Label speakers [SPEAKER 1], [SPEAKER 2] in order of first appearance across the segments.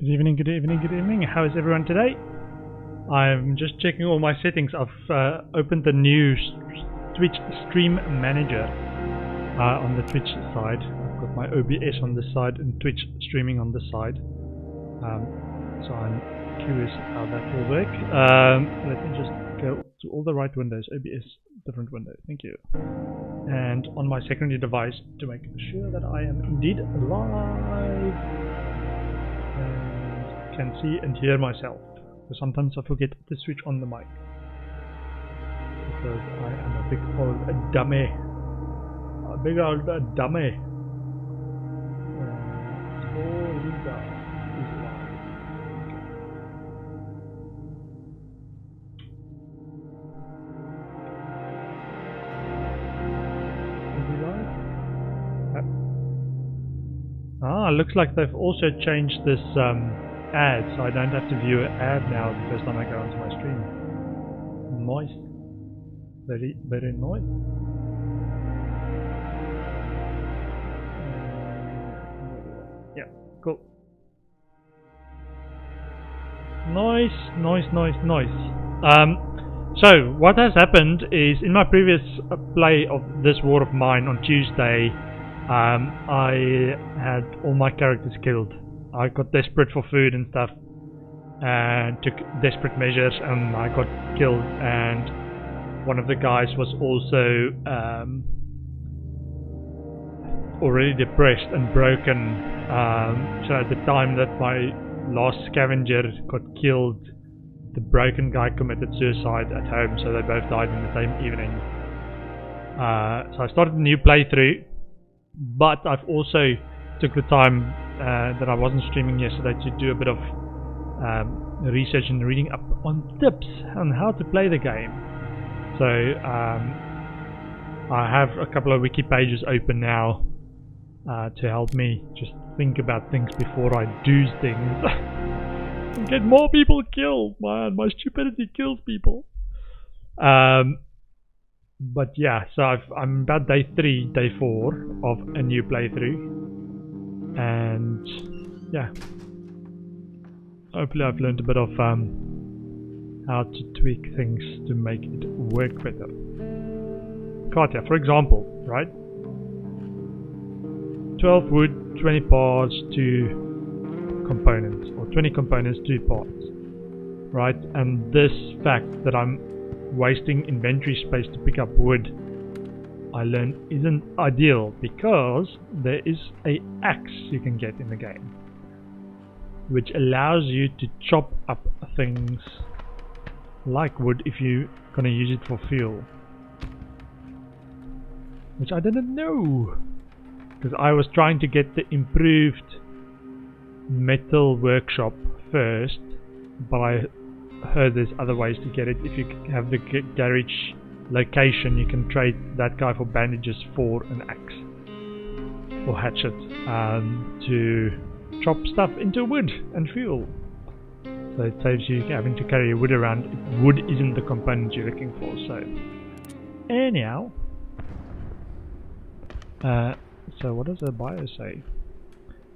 [SPEAKER 1] Good evening, good evening, good evening. How is everyone today? I'm just checking all my settings. I've opened the new Twitch Stream Manager on the Twitch side. I've got my OBS on this side and Twitch streaming on this side. So I'm curious how that will work. Let me just go to all the right windows. OBS, different window. Thank you. And on my secondary device to make sure that I am indeed live. Can see and hear myself. So sometimes I forget to switch on the mic because I am a big old dummy. A big old dummy. Linda is live. Is he live? Ah, looks like they've also changed this ad, so I don't have to view an ad now the first time I go onto my stream. Nice. Very, very nice. Yeah, cool. Nice. So, what has happened is, in my previous play of this War of Mine on Tuesday, I had all my characters killed. I got desperate for food and stuff and took desperate measures and I got killed, and one of the guys was also already depressed and broken, so at the time that my last scavenger got killed, the broken guy committed suicide at home, so they both died in the same evening. So I started a new playthrough, but I've also took the time that I wasn't streaming yesterday to do a bit of research and reading up on tips on how to play the game. So I have a couple of wiki pages open now to help me just think about things before I do things. And get more people killed, man. My stupidity kills people. But yeah, so I'm about day 3, day 4 of a new playthrough. And yeah, hopefully I've learned a bit of how to tweak things to make it work better. Katya, for example, right? 12 wood, 20 parts, 2 components, or 20 components, 2 parts, right? And this fact that I'm wasting inventory space to pick up wood, I learned isn't ideal, because there is a axe you can get in the game which allows you to chop up things like wood if you're gonna use it for fuel, which I didn't know, because I was trying to get the improved metal workshop first, but I heard there's other ways to get it. If you have the garage location, you can trade that guy for bandages for an axe or hatchet to chop stuff into wood and fuel. So it saves you having to carry wood around. Wood isn't the component you're looking for. So anyhow, so what does the bio say?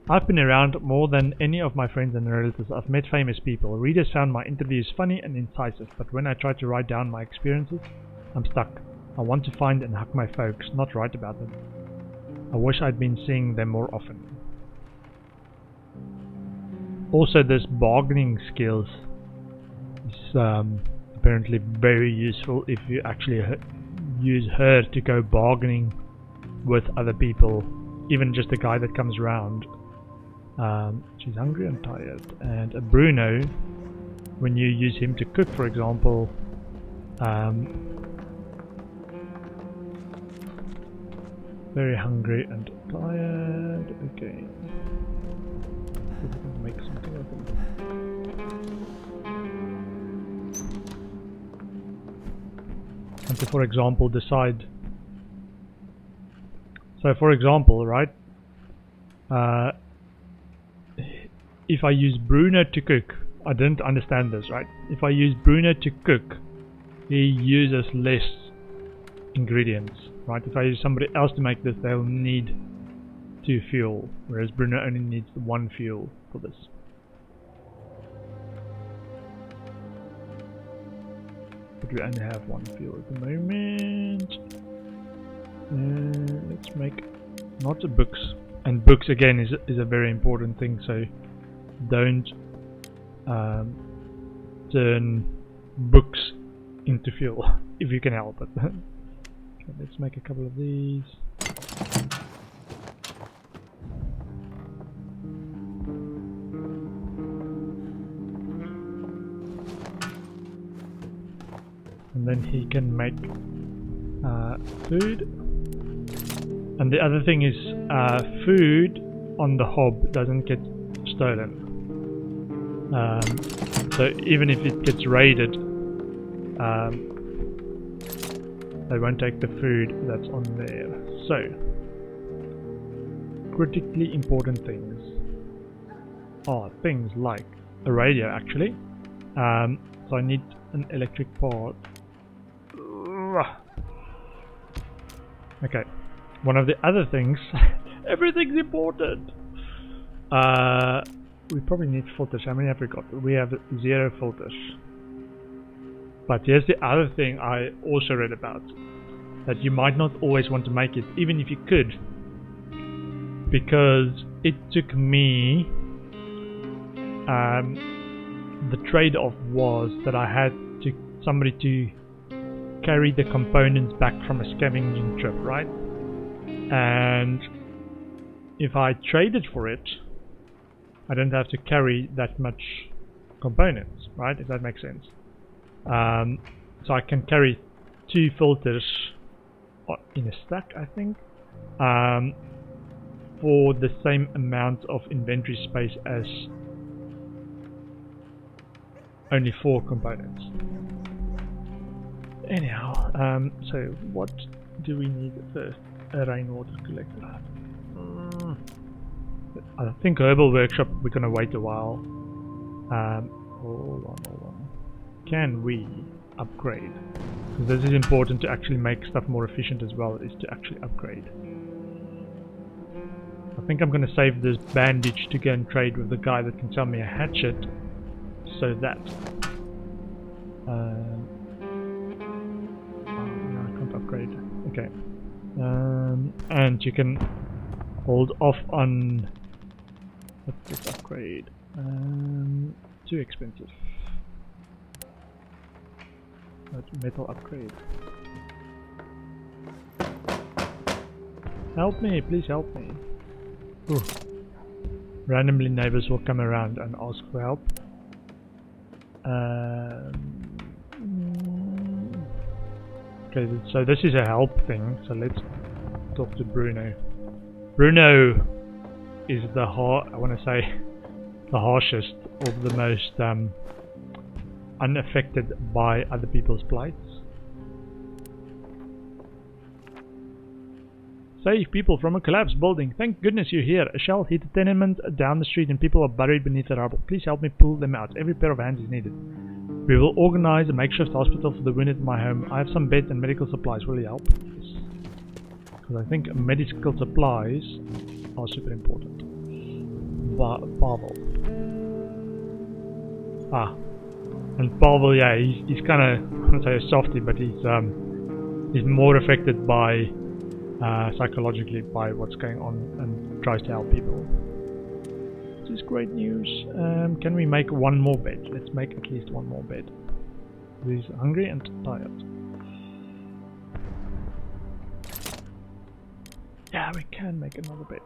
[SPEAKER 1] I've been around more than any of my friends and relatives. I've met famous people. Readers found my interviews funny and incisive, but when I try to write down my experiences, I'm stuck. I want to find and hug my folks, not write about them. I wish I'd been seeing them more often. Also, this bargaining skills is apparently very useful if you actually use her to go bargaining with other people, even just a guy that comes around. She's hungry and tired. And Bruno, when you use him to cook, for example, very hungry and tired. Okay. See if I can make something open. And to, for example, decide. So, for example, right? If I use Bruno to cook, I didn't understand this, right? If I use Bruno to cook, he uses less ingredients, right? If I use somebody else to make this, they'll need 2 fuel, whereas Bruno only needs 1 fuel for this. but we only have one fuel at the moment. Let's make not the books, and books again is a very important thing, so don't turn books into fuel if you can help it. Okay, let's make a couple of these. And then he can make food. And the other thing is food on the hob doesn't get stolen. So even if it gets raided, they won't take the food that's on there. So critically important things are things like a radio actually. So I need an electric part. Okay, one of the other things, everything's important. We probably need filters. How many have we got? We have 0 filters. But here's the other thing I also read about, that you might not always want to make it, even if you could, because it took me, the trade-off was that I had somebody to carry the components back from a scavenging trip, right? And if I traded for it, I don't have to carry that much components, right? If that makes sense. So I can carry 2 filters in a stack, I think, for the same amount of inventory space as only 4 components. Anyhow, so what do we need first? A rainwater collector. I think herbal workshop we're gonna wait a while. Hold on. Can we upgrade? Because this is important to actually make stuff more efficient as well, is to actually upgrade. I think I'm gonna save this bandage to go and trade with the guy that can sell me a hatchet, so that upgrade. Okay. And you can hold off on what's this upgrade? Too expensive. That's metal upgrade. Help me, please help me. Ooh. Randomly neighbors will come around and ask for help. Okay, so this is a help thing, so let's talk to Bruno. Bruno is the harshest, or the most unaffected by other people's plights. Save people from a collapsed building. Thank goodness you're here. A shell hit a tenement down the street and people are buried beneath the rubble. Please help me pull them out. Every pair of hands is needed. We will organize a makeshift hospital for the wounded in my home. I have some beds and medical supplies. Will you help? Yes. Because I think medical supplies are super important. Pavel. And Pavel, yeah, he's kind of, I wouldn't say a softie, but he's more affected by psychologically by what's going on and tries to help people. This is great news. Can we make one more bed? Let's make at least one more bed. He's hungry and tired. Yeah, we can make another bed.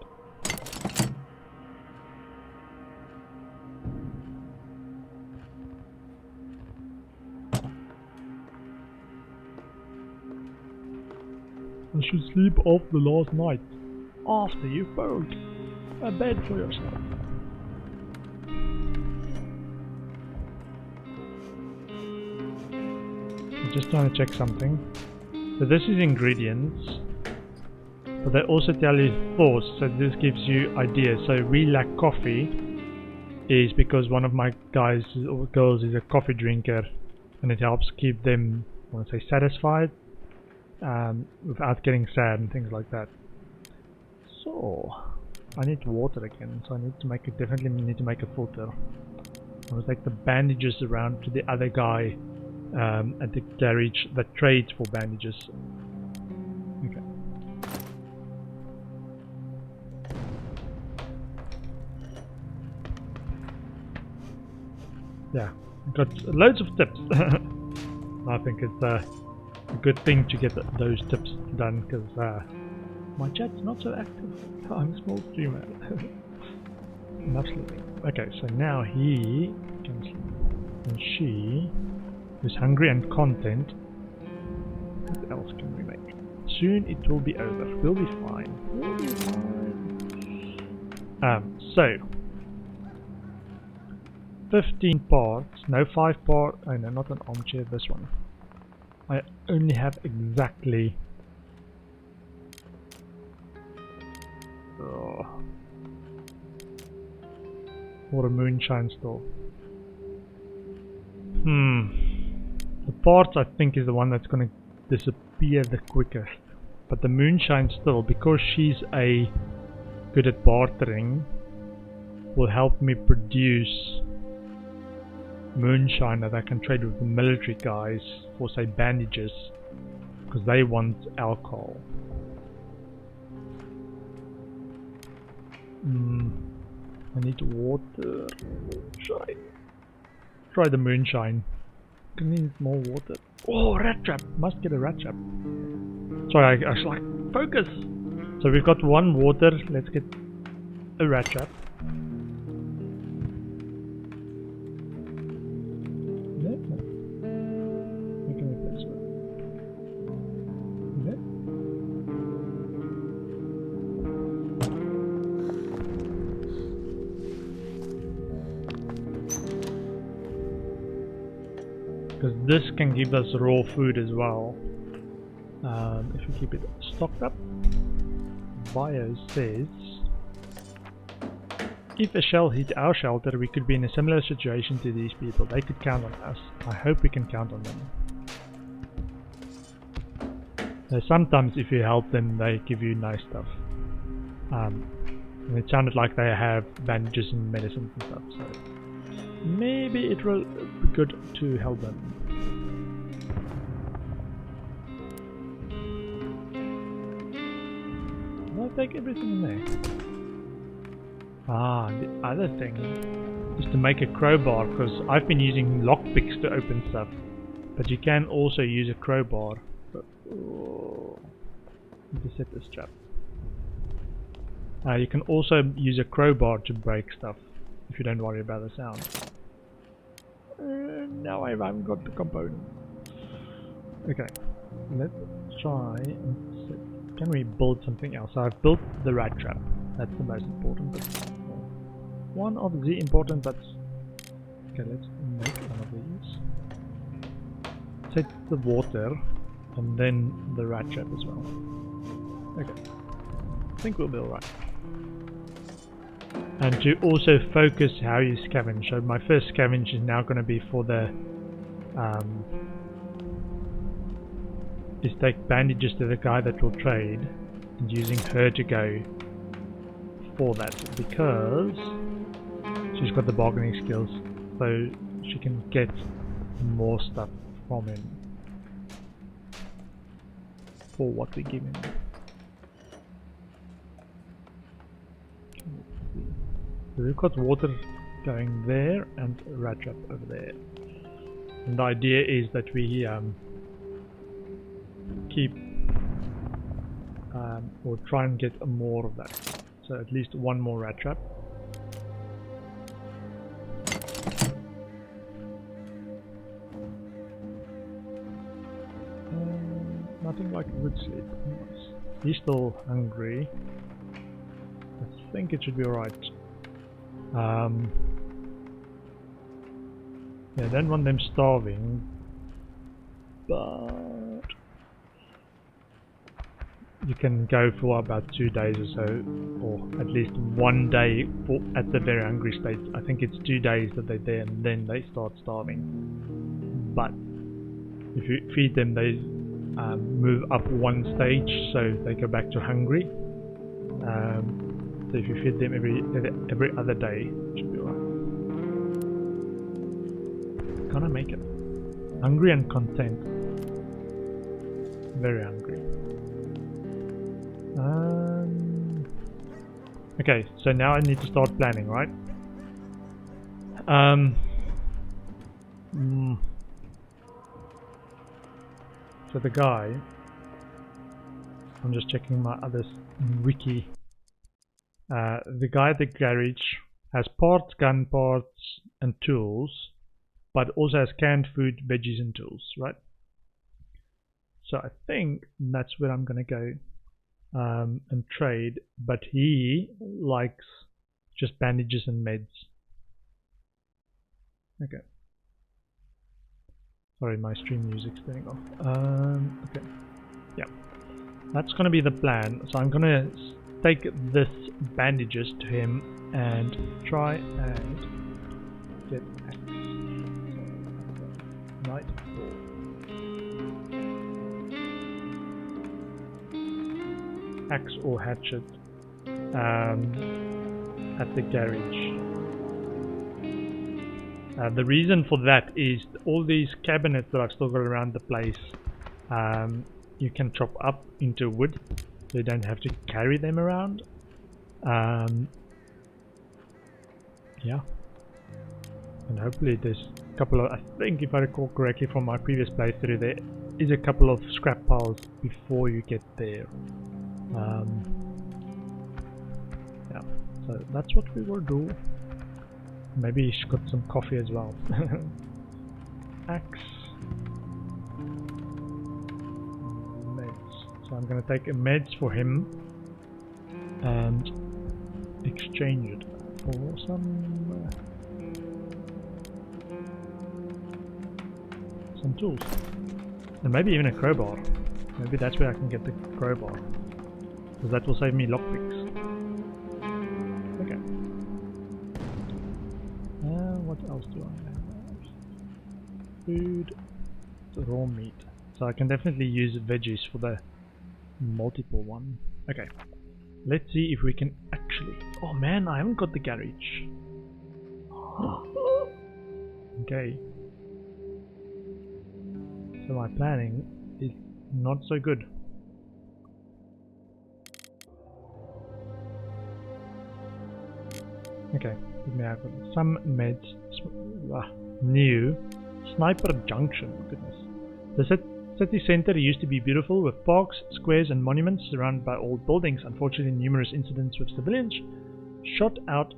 [SPEAKER 1] I should sleep off the last night. After you've built a bed for yourself. I'm just trying to check something. So this is ingredients, but they also tell you thoughts, so this gives you ideas. So we lack coffee is because one of my guys or girls is a coffee drinker, and it helps keep them, I want to say, satisfied. Without getting sad and things like that. So I need water again, so I need to make definitely need to make a filter. I'm gonna take the bandages around to the other guy at the garage that trades for bandages. Okay. Yeah, got loads of tips. I think it's a good thing to get those tips done because my chat's not so active. I'm a small streamer. Enough sleeping. Okay, so now he can sleep. And she is hungry and content. What else can we make? Soon it will be over. We'll be fine. We'll be fine. So 15 parts. No, 5 parts. Oh no, not an armchair, this one. I only have exactly for a moonshine store. The parts I think is the one that's going to disappear the quickest. But the moonshine still, because she's good at bartering, will help me produce moonshine that I can trade with the military guys for, say, bandages, because they want alcohol. I need water. Moonshine. Try the moonshine. I need more water. Oh, rat trap! Must get a rat trap. Sorry, I was like, focus! So we've got 1 water. Let's get a rat trap. Because this can give us raw food as well. If we keep it stocked up. Bio says, if a shell hit our shelter, we could be in a similar situation to these people. They could count on us. I hope we can count on them. Sometimes if you help them, they give you nice stuff. And it sounded like they have bandages and medicines and stuff, so maybe it will be good to help them. I'll take everything in there. The other thing is to make a crowbar, because I've been using lockpicks to open stuff, but you can also use a crowbar. But, need to set this trap. You can also use a crowbar to break stuff if you don't worry about the sound. Now I haven't got the component. Okay, let's try and set. Can we build something else? So I've built the rat trap. That's the most important, but one of the important bits. Okay, let's make one of these. Set the water and then the rat trap as well. Okay, I think we'll be alright. And to also focus how you scavenge. So my first scavenge is now going to be for the is take bandages to the guy that will trade and using her to go for that, because she's got the bargaining skills, so she can get more stuff from him for what we give him. So we've got water going there and a rat trap over there. And the idea is that we keep or try and get more of that. So at least 1 more rat trap. Nothing like wood sleep. Nice. He's still hungry. I think it should be alright. Yeah, I don't want them starving, but you can go for about 2 days or so, or at least 1 day for, at the very hungry state. I think it's 2 days that they're there and then they start starving. But if you feed them, they move up 1 stage, so they go back to hungry. So if you feed them every other day, it should be alright. Can I make it? Hungry and content. Very hungry. Okay, so now I need to start planning, right? So the guy, I'm just checking my other wiki. The guy at the garage has parts, gun parts and tools, but also has canned food, veggies and tools, right? So I think that's where I'm gonna go and trade, but he likes just bandages and meds. Okay. Sorry, my stream music's turning off. Okay. Yeah. That's gonna be the plan. So I'm gonna take this bandages to him and try and get axe. Nightfall. Axe or hatchet at the garage. The reason for that is all these cabinets that I've still got around the place, you can chop up into wood, so you don't have to carry them around. Yeah, and hopefully there's a couple of, I think if I recall correctly from my previous playthrough, there is a couple of scrap piles before you get there. Yeah, so that's what we will do. Maybe he's got some coffee as well. Axe. Meds. So I'm gonna take a meds for him and exchange it for some tools. And maybe even a crowbar. Maybe that's where I can get the crowbar. Because that will save me lockpicks. Okay. What else do I have? Food, raw meat. So I can definitely use veggies for the multiple one. Okay. Let's see if we can actually... Oh man, I haven't got the garage. Okay. So my planning is not so good. Okay, let me have some meds. New Sniper Junction. Goodness. The city center used to be beautiful with parks, squares, and monuments surrounded by old buildings. Unfortunately, numerous incidents with civilians shot out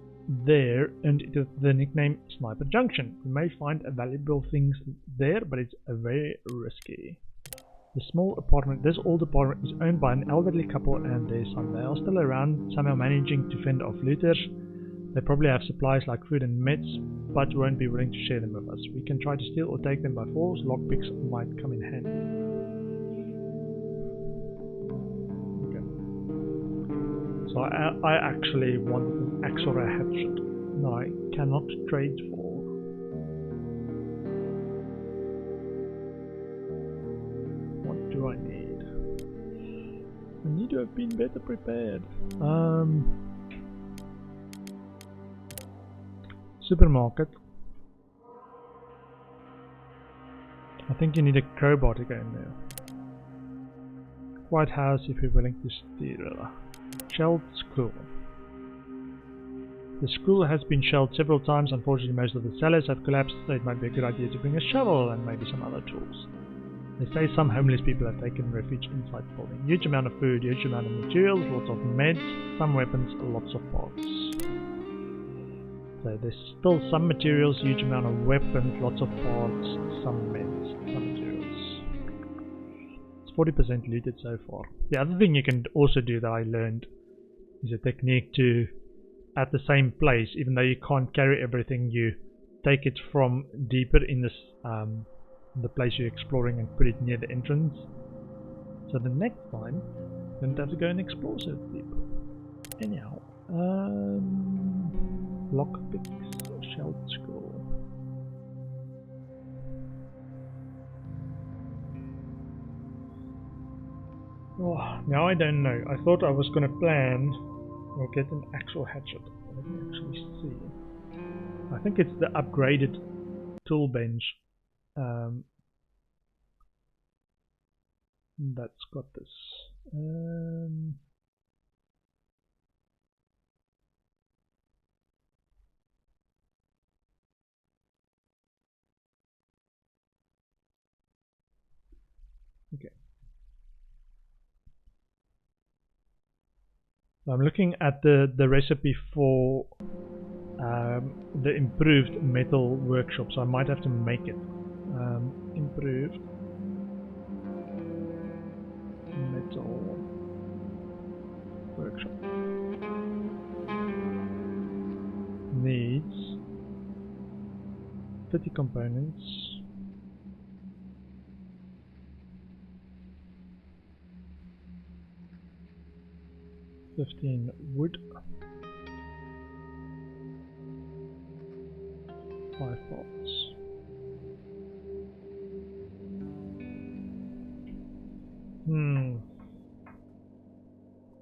[SPEAKER 1] there earned it the nickname Sniper Junction. You may find valuable things there, but it's very risky. This old apartment is owned by an elderly couple and their son. They are still around, somehow managing to fend off looters. They probably have supplies like food and meds, but won't be willing to share them with us. We can try to steal or take them by force. Lockpicks might come in handy. Okay. So I actually want an axe or a hatchet that I cannot trade for. What do I need? I need to have been better prepared. Supermarket. I think you need a crowbar to go in there. White House if you're willing to steal. Shelled school. The school has been shelled several times. Unfortunately, most of the cellars have collapsed, so it might be a good idea to bring a shovel and maybe some other tools. They say some homeless people have taken refuge inside the building. Huge amount of food, huge amount of materials, lots of meds, some weapons, lots of parts. So there's still some materials, huge amount of weapons, lots of parts, some meds, some materials. It's 40% looted so far. The other thing you can also do that I learned is a technique to, at the same place, even though you can't carry everything, you take it from deeper in this the place you're exploring and put it near the entrance. So the next time you don't have to go and explore so deep. Anyhow, lockpicks, shelled scroll. Oh, now I don't know. I thought I was gonna plan or get an actual hatchet. Let me actually see. I think it's the upgraded tool bench. That's got this. Okay. I'm looking at the recipe for the improved metal workshop, so I might have to make it. Improved metal workshop needs 30 components. 15 wood, 5 pots.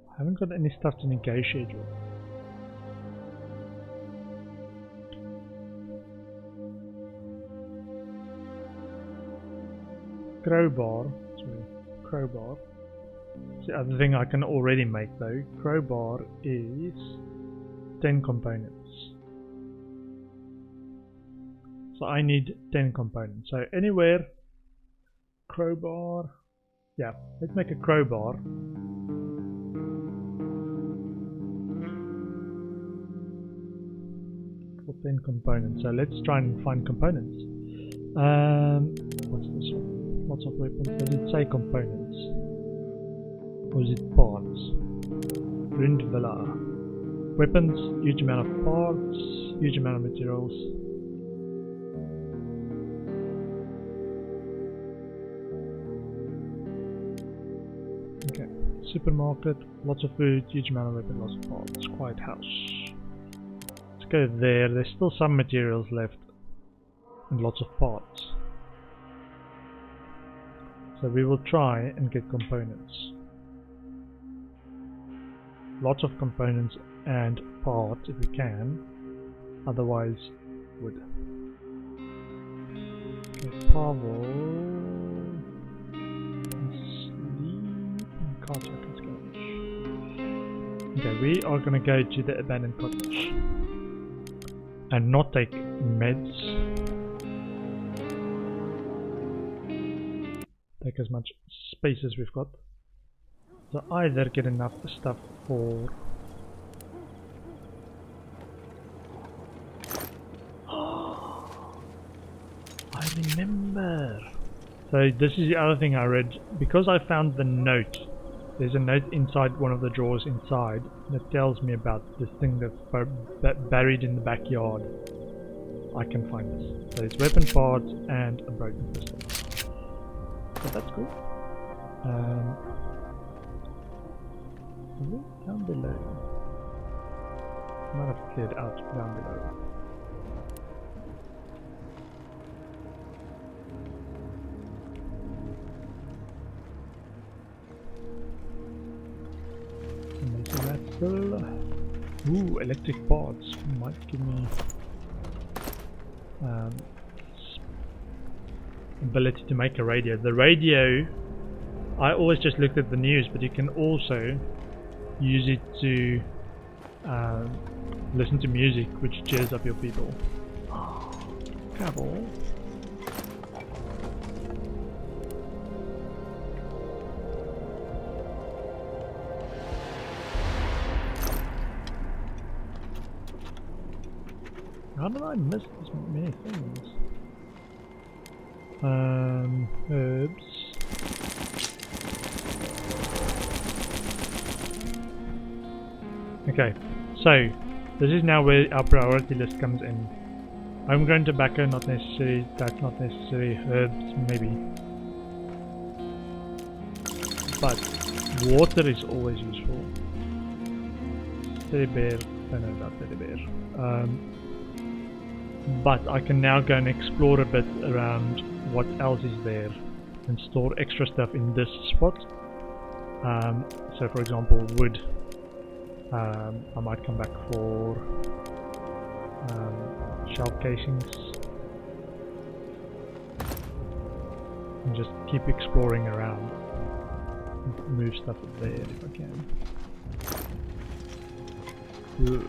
[SPEAKER 1] I haven't got any stuff to negotiate with. Crowbar. It's the other thing I can already make though. Crowbar is 10 components. So I need 10 components. So anywhere, crowbar. Yeah, let's make a crowbar. For 10 components. So let's try and find components. What's this one? Lots of weapons. Does it say components? Or is it parts? Ruined Villa. Weapons, huge amount of parts, huge amount of materials. Okay. Supermarket, lots of food, huge amount of weapons, lots of parts. Quiet house. Let's go there. There's still some materials left. And lots of parts. So we will try and get components. Lots of components and parts if we can, otherwise wood. Okay, Pavel, sleep, cottage, let's go. Okay, we are gonna go to the abandoned cottage and not take meds. Take as much space as we've got. So either get enough stuff for I remember. So this is the other thing I read, because I found the note. There's a note inside one of the drawers inside that tells me about this thing that's buried in the backyard. I can find this. So it's weapon parts and a broken pistol. So that's cool. Down below. Might have cleared out down below. And there's that still. Ooh, electric parts might give me ability to make a radio. The radio, I always just looked at the news, but you can also use it to listen to music, which cheers up your people. Travel. How did I miss this many things? Herbs. Okay, so this is now where our priority list comes in. Homegrown tobacco, not necessary. That's not necessary. Herbs, maybe. But water is always useful. Teddy bear. Don't know about teddy bear. But I can now go and explore a bit around what else is there and store extra stuff in this spot. So for example, wood. I might come back for shell casings and just keep exploring around. move stuff up there if I can. Ooh.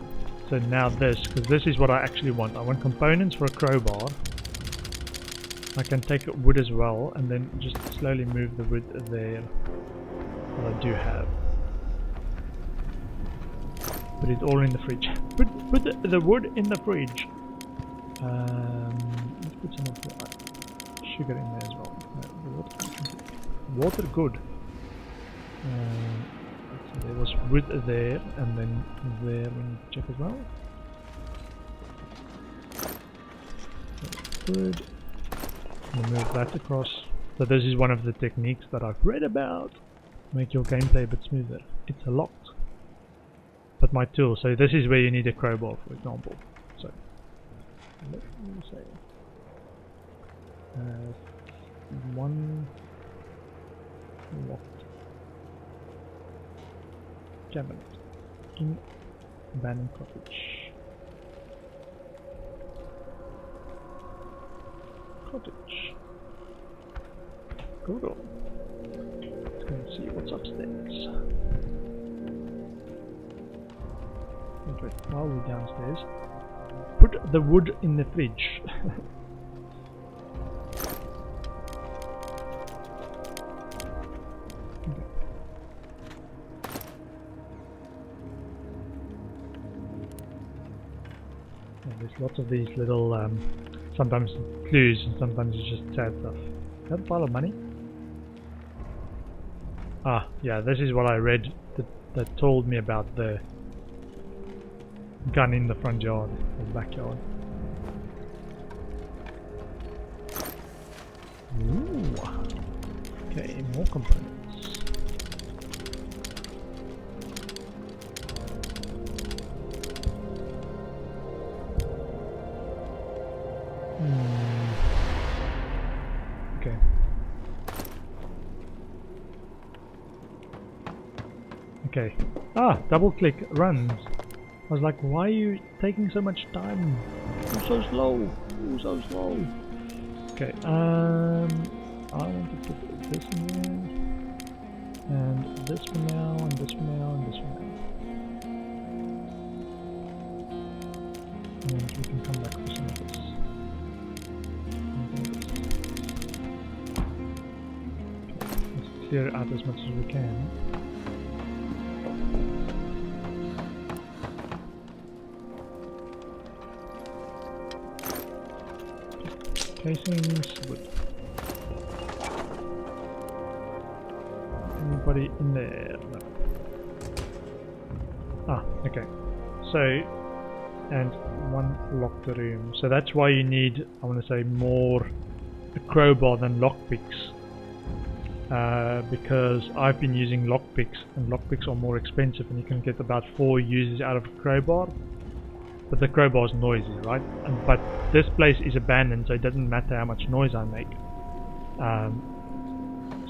[SPEAKER 1] So now this, because this is what I actually want. I want components for a crowbar. I can take wood as well and then just slowly move the wood there that I do have. Put it all in the fridge. Put the wood in the fridge. Let's put some of the sugar in there as well. No, the water good. So there was wood there, and then there we need to check as well. Wood. We'll move that across. So this is one of the techniques that I've read about. Make your gameplay a bit smoother. It's a lot. But my tool, so this is where you need a crowbar, for example. So let me say one locked cabinet in abandoned cottage. Google. Let's go and see what's upstairs. Wait, while we're downstairs, put the wood in the fridge. Okay. There's lots of these little, sometimes clues and sometimes it's just sad stuff. Is that a pile of money? Ah, yeah, this is what I read that told me about the gun in the front yard or backyard. Ooh. Okay, more components. Okay. Okay. Ah, double click runs. I was like, why are you taking so much time? You're so slow. You're so slow. Okay, I want to put this in there. And this for now, and this for now, and this for now. And we can come back for some of this. Okay, let's clear it out as much as we can. Casings, wood. Anybody in there? No. Ah, okay. So, and one locked room. So that's why you need, I want to say, more a crowbar than lockpicks. Because I've been using lockpicks, and lockpicks are more expensive, and you can get about 4 uses out of a crowbar. But the crowbar is noisy, right? But this place is abandoned, so it doesn't matter how much noise I make.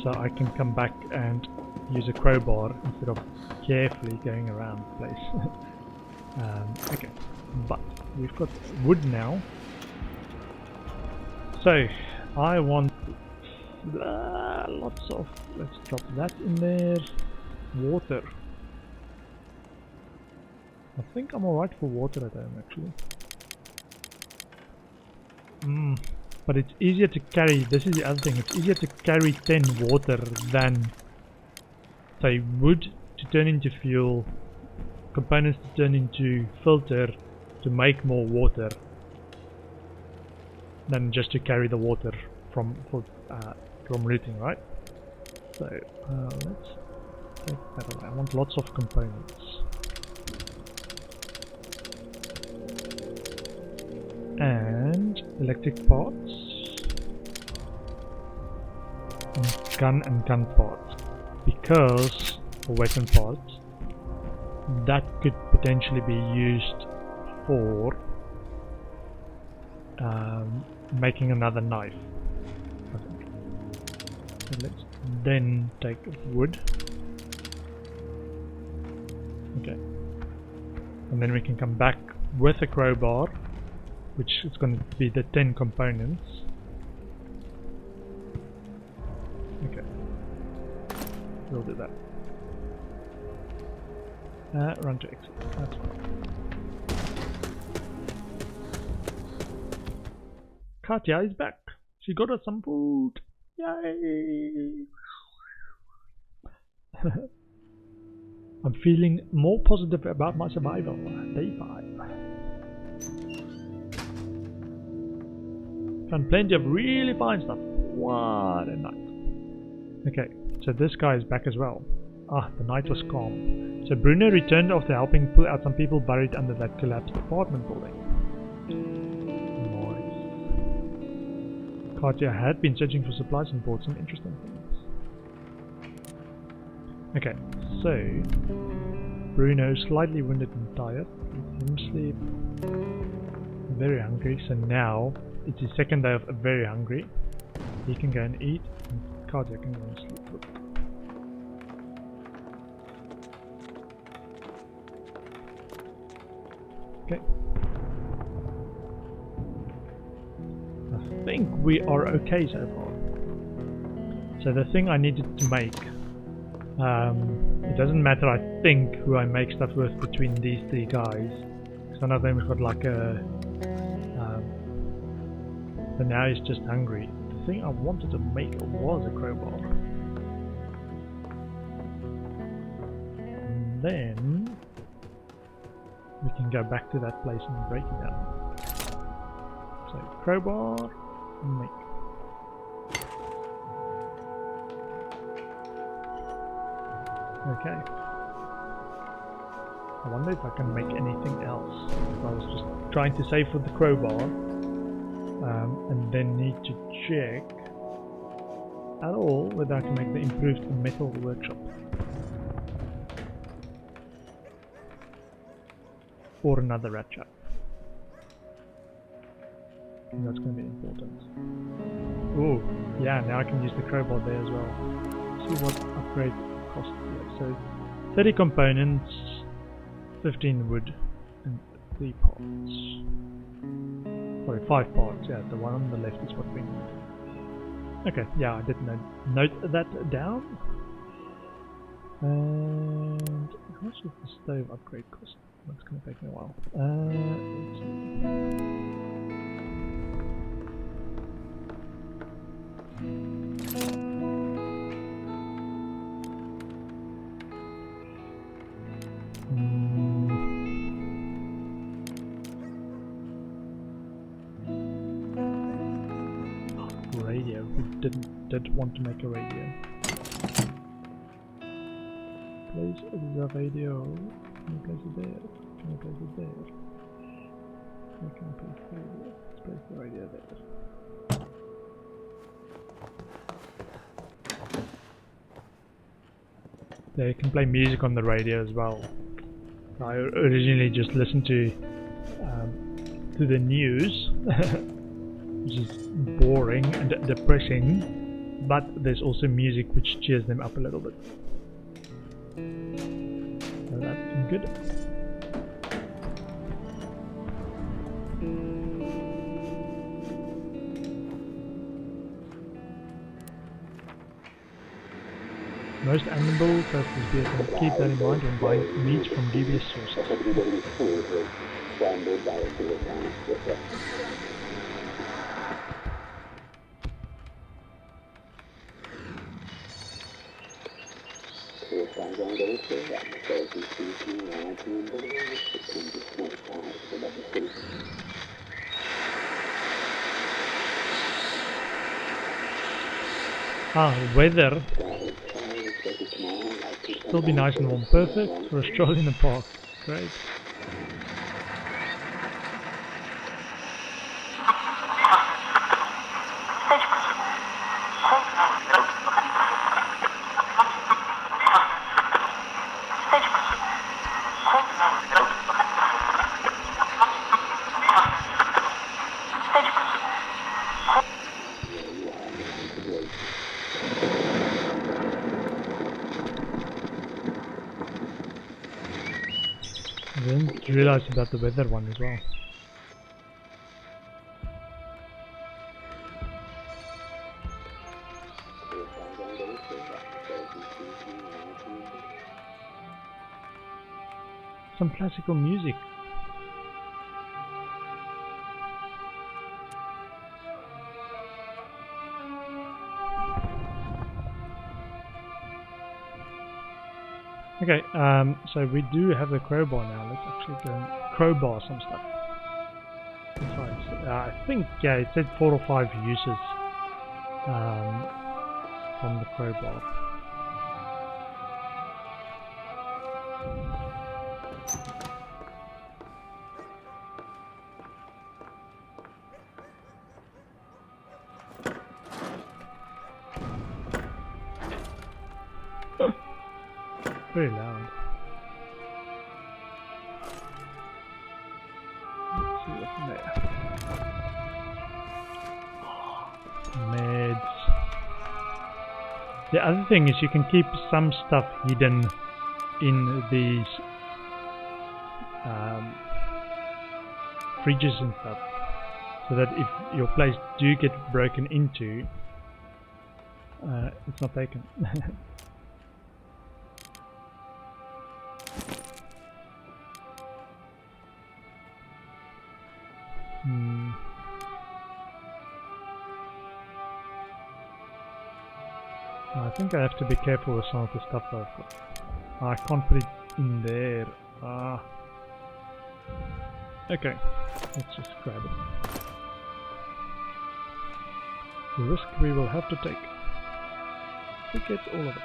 [SPEAKER 1] So I can come back and use a crowbar instead of carefully going around the place. Okay, but we've got wood now. So I want lots of. Let's drop that in there. Water. I think I'm alright for water at home actually. But it's easier to carry, this is the other thing, it's easier to carry 10 water than, say, wood to turn into fuel, components to turn into filter to make more water, than just to carry the water from routing, right? So let's take that away. I want lots of components. And electric parts and gun parts, because for weapon parts that could potentially be used for making another knife, I think. So let's then take wood. Okay, and then we can come back with a crowbar, which is going to be the 10 components. Okay. we'll do that. Run to exit. That's fine. Katya is back. She got us some food. Yay! I'm feeling more positive about my survival. Day 5. Found plenty of really fine stuff. What a night. Okay, so this guy is back as well. Ah, the night was calm. So Bruno returned after helping pull out some people buried under that collapsed apartment building. Nice. Katya had been searching for supplies and bought some interesting things. Okay, so Bruno, slightly wounded and tired, let him sleep. Very hungry, so now it's his second day of very hungry. He can go and eat, and Katya can go and sleep. Okay. I think we are okay so far. So the thing I needed to make, it doesn't matter I think who I make stuff with between these 3 guys. One of them has got like a, but now he's just hungry. The thing I wanted to make was a crowbar. And then we can go back to that place and break it down. So crowbar, make. Okay. I wonder if I can make anything else. I was just trying to save for the crowbar, and then need to check at all whether I can make the improved metal workshop. Or another rat trap. And that's going to be important. Oh, yeah, now I can use the crowbar there as well. See what upgrade cost here. So 30 components, 15 wood, and 3 parts. Sorry, 5 parts. Yeah, the one on the left is what we need. Okay, yeah, I did note that down. And how much does the stove upgrade cost? That's going to take me a while. Let's see. Radio. We did want to make a radio. Place the radio. Can I place it there? Can I place it there? I can place the radio. Let's place the radio there. There you can play music on the radio as well. I originally just listened to the news, which is boring and depressing, but there's also music which cheers them up a little bit. So that's good. Most animals have this beer, and keep that in mind when buying meat from dubious sources. Weather. Still be nice and warm. Perfect for a stroll in the park. Great. I didn't realize about the weather one as well. some classical music. Okay, so we do have the crowbar now. Let's actually go and crowbar some stuff. Besides, I think, yeah, it said 4 or 5 uses from the crowbar. Very loud. Let's see what's in there. Meds. The other thing is you can keep some stuff hidden in these fridges and stuff, so that if your place do get broken into, it's not taken. I think I have to be careful with some of the stuff that I've got. I can't put it in there. Okay, let's just grab it. The risk we will have to take. We get all of it.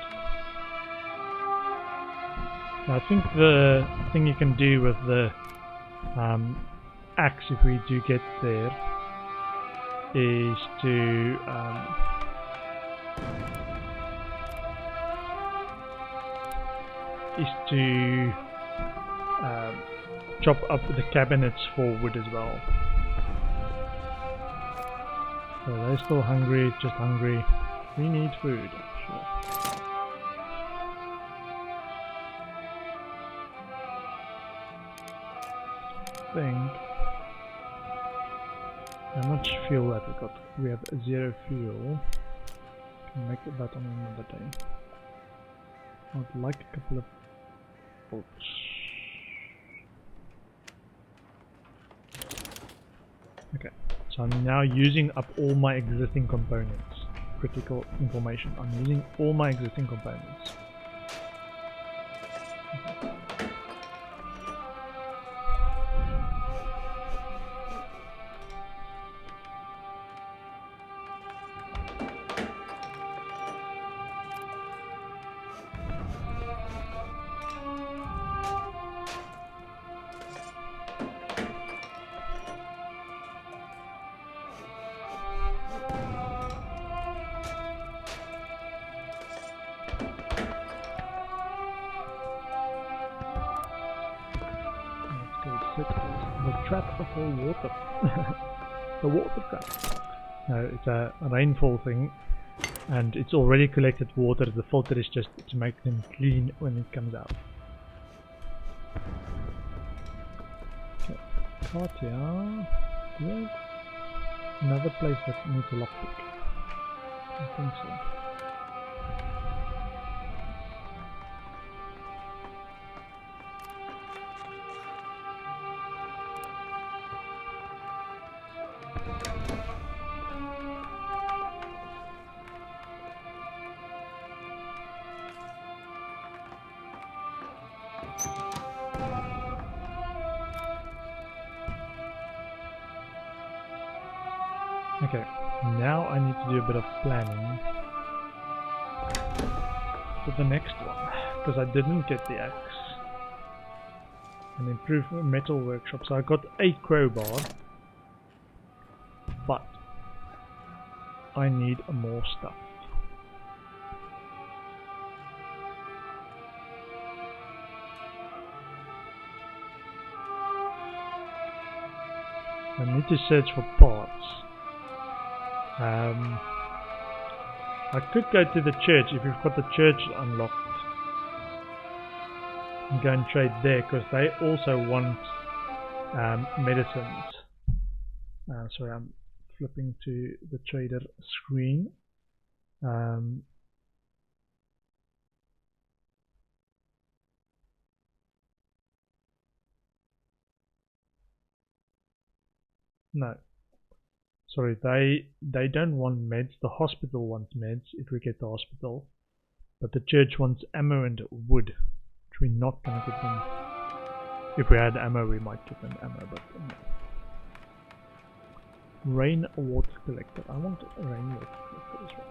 [SPEAKER 1] I think the thing you can do with the axe, if we do get there, is to chop up the cabinets for wood as well. So they're still hungry, just hungry. We need food. Sure. I think how much fuel have we got? We have 0 fuel. Can make that on another day. I'd like a couple of bolts. Okay, so I'm now using up all my existing components. Critical information. I'm using all my existing components. The trap before water. The water trap. No, it's a rainfall thing, and it's already collected water. The filter is just to make them clean when it comes out. Okay, Katya. Yes. Another place that needs a lockpick. I think so. Okay, now I need to do a bit of planning for the next one, because I didn't get the axe. An improved metal workshop, so I got a crowbar, but I need more stuff. I need to search for parts. I could go to the church if you've got the church unlocked and go and trade there, because they also want medicines. Sorry, I'm flipping to the trader screen. No. Sorry, they don't want meds. The hospital wants meds if we get the hospital. But the church wants ammo and wood, which we're not going to get them. If we had ammo, we might get them ammo, but no. Rainwater collector. I want a rainwater collector as well.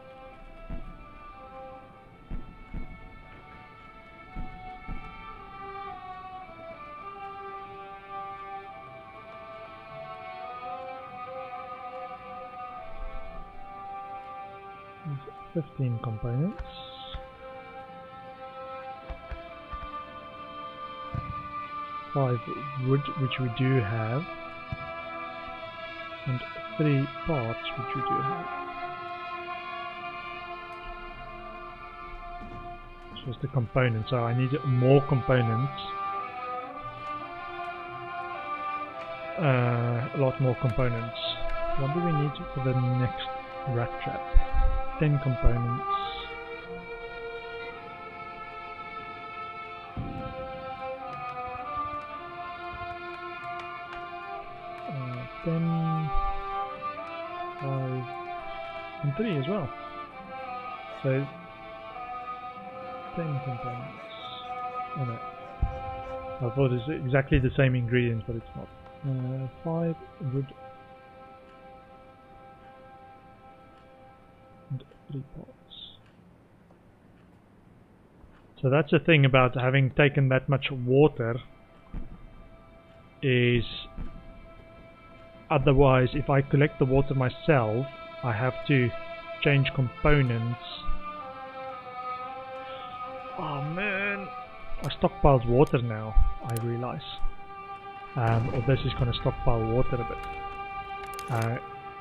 [SPEAKER 1] There's 15 components. 5 wood, which we do have, and 3 parts, which we do have. This was the component, so I need more components. A lot more components. What do we need for the next rat trap? 10 components. Then 5 and 3 as well. So 10 components. Oh no. I thought it's exactly the same ingredients, but it's not. 5 wood and 3 parts. So that's the thing about having taken that much water, is otherwise if I collect the water myself I have to change components. Oh man, I stockpiled water now, I realise. Or this is going to stockpile water a bit.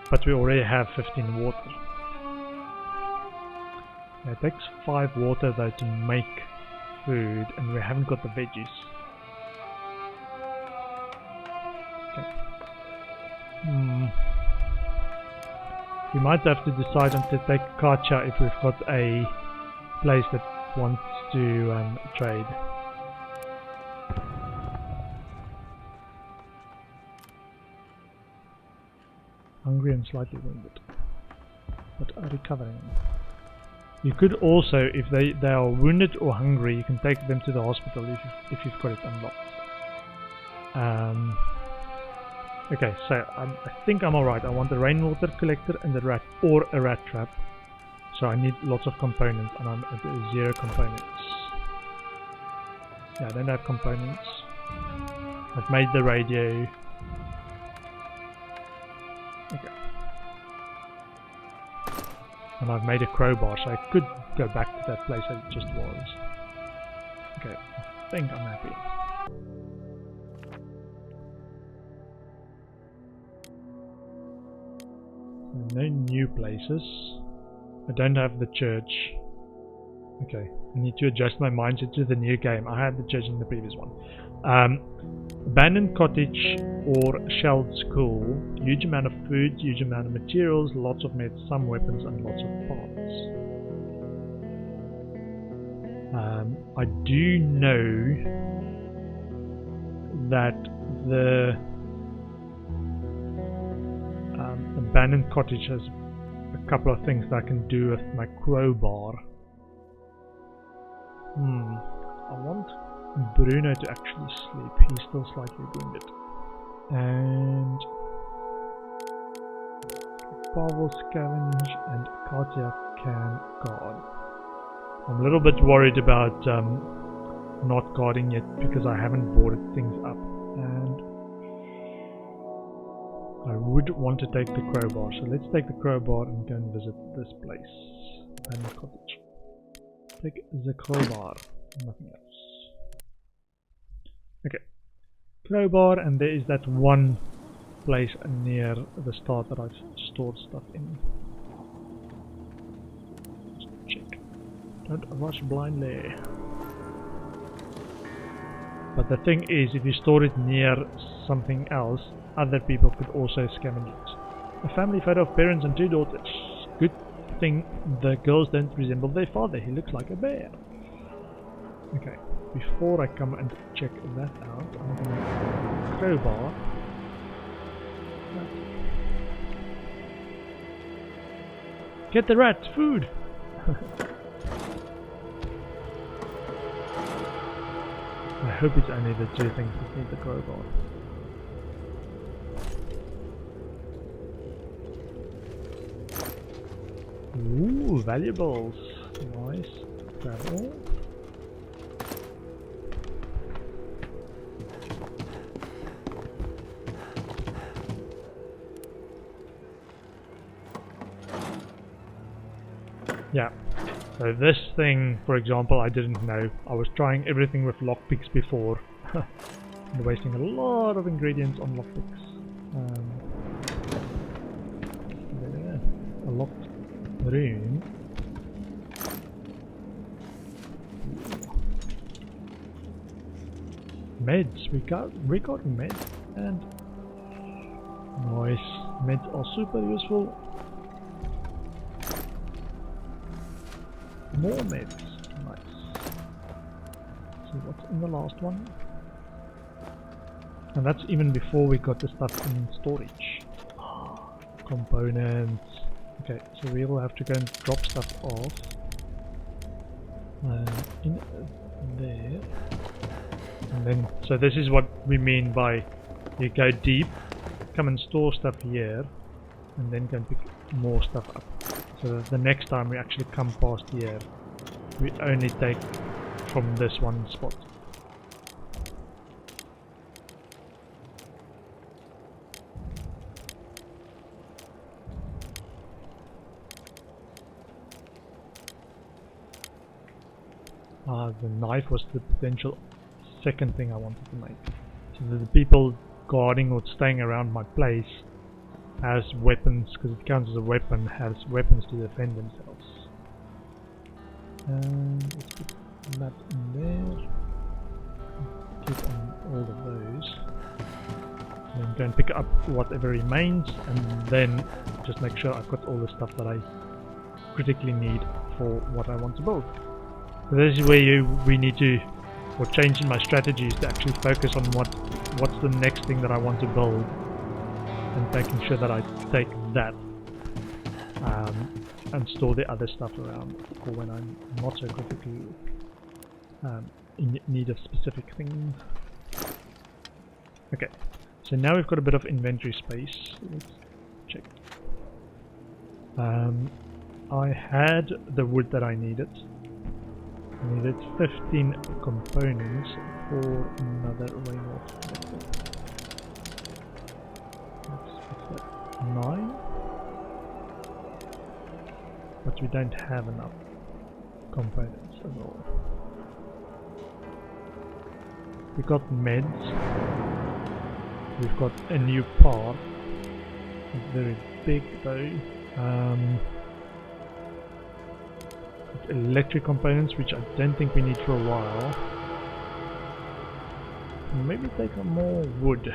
[SPEAKER 1] But we already have 15 water. It takes 5 water though to make food, and we haven't got the veggies. Okay. We might have to decide on to take Katja if we've got a place that wants to trade. Hungry and slightly wounded, but are recovering. You could also, if they are wounded or hungry, you can take them to the hospital if you've got it unlocked. Okay, so I think I'm alright. I want the rainwater collector and the rat, or a rat trap. So I need lots of components, and I'm at 0 components. Yeah, I don't have components. I've made the radio. Okay. And I've made a crowbar, so I could go back to that place as it just was. Okay, I think I'm happy. No new places. I don't have the church. Okay, I need to adjust my mindset to the new game. I had the church in the previous one. Abandoned cottage or shelled school. Huge amount of food, huge amount of materials, lots of meds, some weapons, and lots of parts. I do know that the abandoned cottage has a couple of things that I can do with my crowbar. I want Bruno to actually sleep. He's still slightly wounded. And Pavel scavenge and Katja can guard. I'm a little bit worried about not guarding yet because I haven't boarded things up, and I would want to take the crowbar. So let's take the crowbar and go and visit this place and the cottage. Take the crowbar, nothing else. Okay, crowbar, and there is that one place near the start that I've stored stuff in. Just check. Don't rush blindly. But the thing is, if you store it near something else, other people could also scavenge it. A family photo of parents and 2 daughters. Good thing the girls don't resemble their father. He looks like a bear. Okay, before I come and check that out, I'm going to crowbar that Get the rats food! I hope it's only the two things that need the crowbar. Ooh, valuables. Nice. Grab all. Yeah. So this thing, for example, I didn't know. I was trying everything with lockpicks before. And wasting a lot of ingredients on lockpicks. There. A locked room. Meds. We got meds and nice. Meds are super useful. More meds. Nice. See what's in the last one. And that's even before we got the stuff in storage. Components. Okay, so we'll have to go and drop stuff off. In there. And then, so this is what we mean by you go deep, come and store stuff here, and then go and pick more stuff up. So that the next time we actually come past here, we only take from this one spot. The knife was the potential second thing I wanted to make. So that the people guarding or staying around my place has weapons, because it counts as a weapon, has weapons to defend themselves. Let's put that in there. Keep on all of those. And then go and pick up whatever remains, and then just make sure I've got all the stuff that I critically need for what I want to build. So this is where we need to, or change in my strategies to actually focus on what's the next thing that I want to build, and making sure that I take that and store the other stuff around for when I'm not so critically in need of specific things. Okay, so now we've got a bit of inventory space. Let's check. I had the wood that I needed. I needed 15 components for another rainwater collector. What's that? 9? But we don't have enough components at all. We got meds. We've got a new part. It's very big though. Electric components, which I don't think we need for a while. Maybe take on more wood.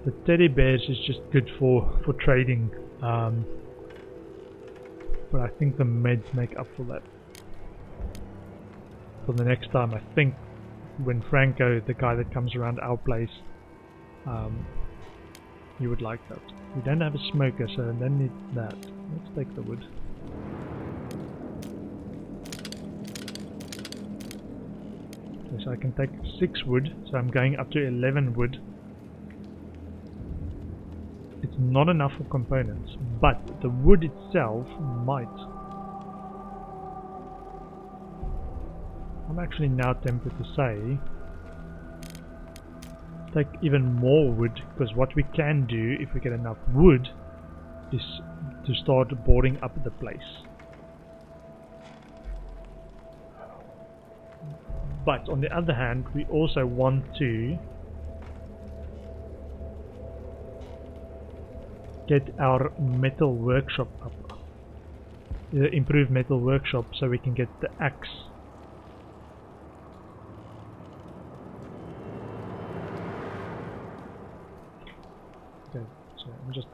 [SPEAKER 1] The teddy bears is just good for trading, but I think the meds make up for that. For the next time, I think when Franco, the guy that comes around our place, you would like that. We don't have a smoker, so I don't need that. Let's take the wood. Okay, so I can take 6 wood, so I'm going up to 11 wood. It's not enough for components, but the wood itself might. I'm actually now tempted to say take even more wood, because what we can do if we get enough wood is to start boarding up the place. But on the other hand, we also want to get our metal workshop up, improve metal workshop, so we can get the axe. Okay, so I'm just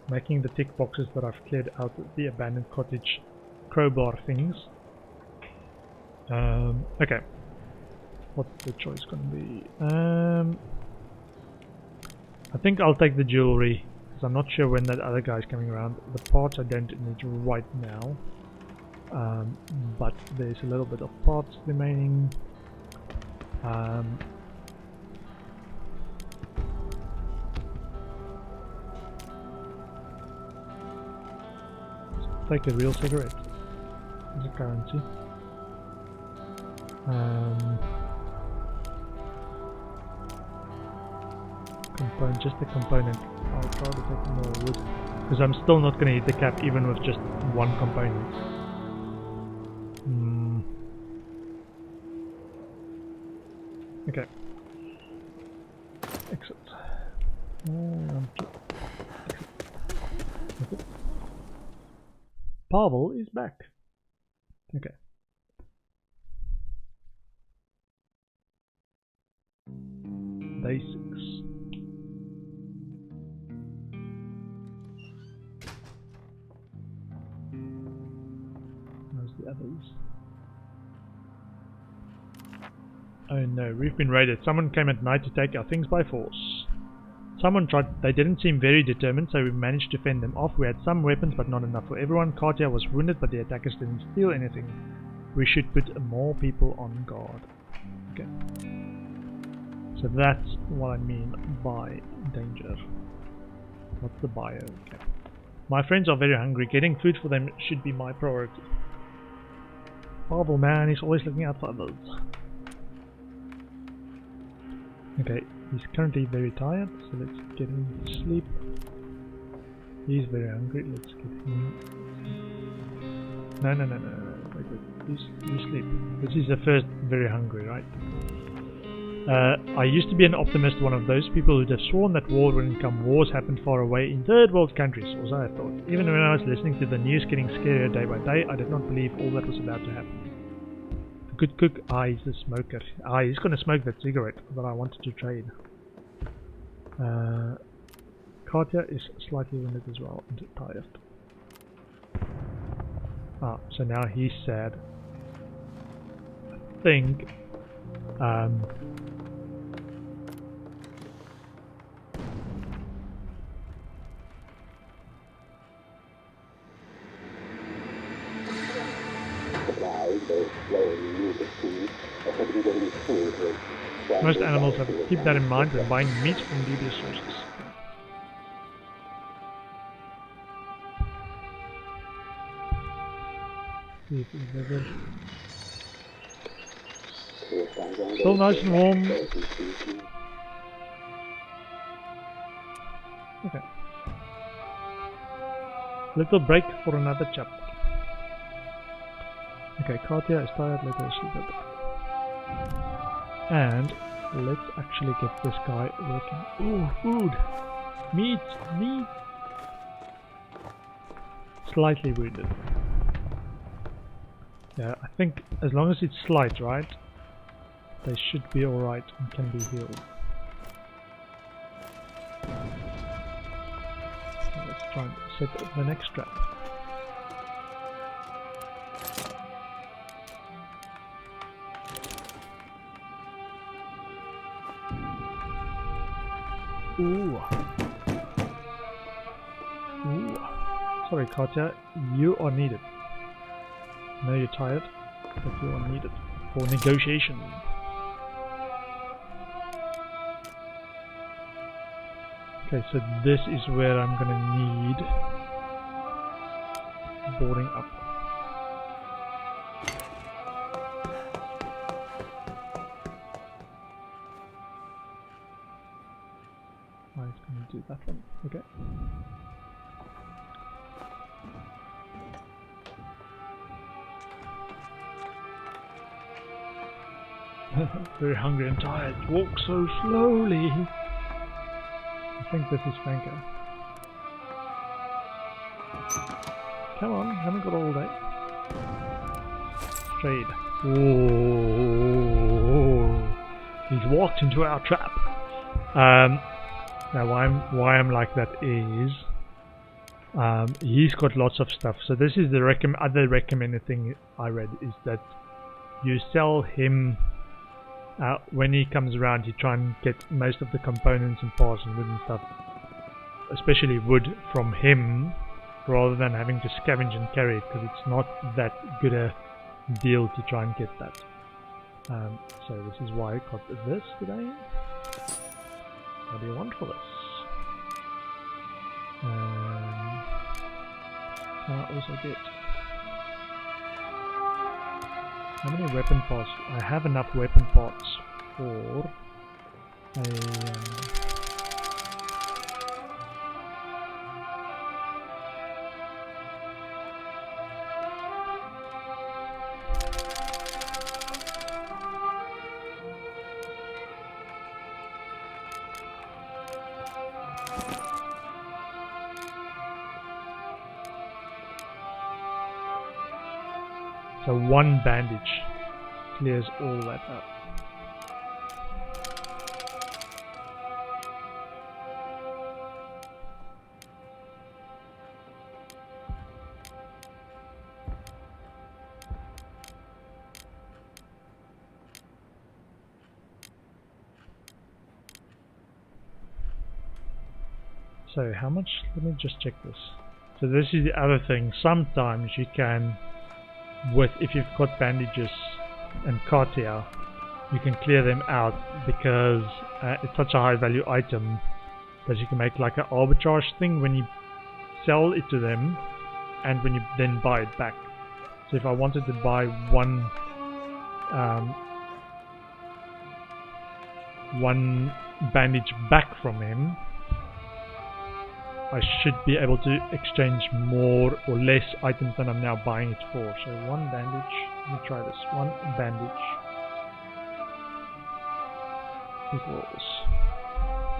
[SPEAKER 1] making the tick boxes that I've cleared out of the abandoned cottage crowbar things. Okay. What's the choice gonna be? I think I'll take the jewelry, because I'm not sure when that other guy's coming around. The parts I don't need right now. But there's a little bit of parts remaining. Let's take a real cigarette as a currency. Just a component. I'll try to take more wood, because I'm still not going to hit the cap even with just one component. Okay. Exit. Exit. Pavel is back. Okay. Day 6. Where's the others? Oh no, we've been raided. Someone came at night to take our things by force. Someone tried. They didn't seem very determined, so we managed to fend them off. We had some weapons, but not enough for everyone. Katya was wounded, but the attackers didn't steal anything. We should put more people on guard. Okay. So that's what I mean by danger. What's the bio? Okay. My friends are very hungry. Getting food for them should be my priority. Pavel, man, he's always looking out for others. Okay, he's currently very tired, so let's get him to sleep. He's very hungry, let's get him. No, wait, you sleep. This is the first very hungry, right? I used to be an optimist, one of those people who'd have sworn that war wouldn't come. Wars happened far away in third world countries, or so I thought. Even when I was listening to the news getting scarier day by day, I did not believe all that was about to happen. Good cook. He's the smoker. He's gonna smoke that cigarette that I wanted to trade. Katya is slightly wounded as well and tired. So now he's sad. I think most animals have to keep that in mind when buying meat from dubious sources. Still nice and warm. Okay. Little break for another chapter. Okay, Katya is tired, let her sleep a bit. And let's actually get this guy working. Ooh, food! Meat! Meat! Slightly wounded. Yeah, I think as long as it's slight, right? They should be alright and can be healed. So let's try and set up the next trap. Ooh. Ooh. Sorry, Katya, you are needed. I know you're tired, but you are needed for negotiation. Okay, so this is where I'm gonna need boarding up. I'm gonna do that one. Okay. Very hungry and tired. Walk so slowly. I think this is Franco. Come on, haven't got all day. Trade. Whoa! He's walked into our trap. Now why I'm like that is he's got lots of stuff. So this is the other recommended thing I read is that you sell him when he comes around. You try and get most of the components and parts and wood and stuff, especially wood, from him rather than having to scavenge and carry it, because it's not that good a deal to try and get that. So this is why I got this today. What do you want for this? Can I also get... How many weapon parts? I have enough weapon parts for a... So one bandage clears all that up. So how much? Let me just check this. So this is the other thing. Sometimes you can, if you've got bandages and Cartier, you can clear them out because it's such a high value item that you can make like an arbitrage thing when you sell it to them and when you then buy it back. So if I wanted to buy one bandage back from him, I should be able to exchange more or less items than I'm now buying it for. So one bandage, let me try this. One bandage equals,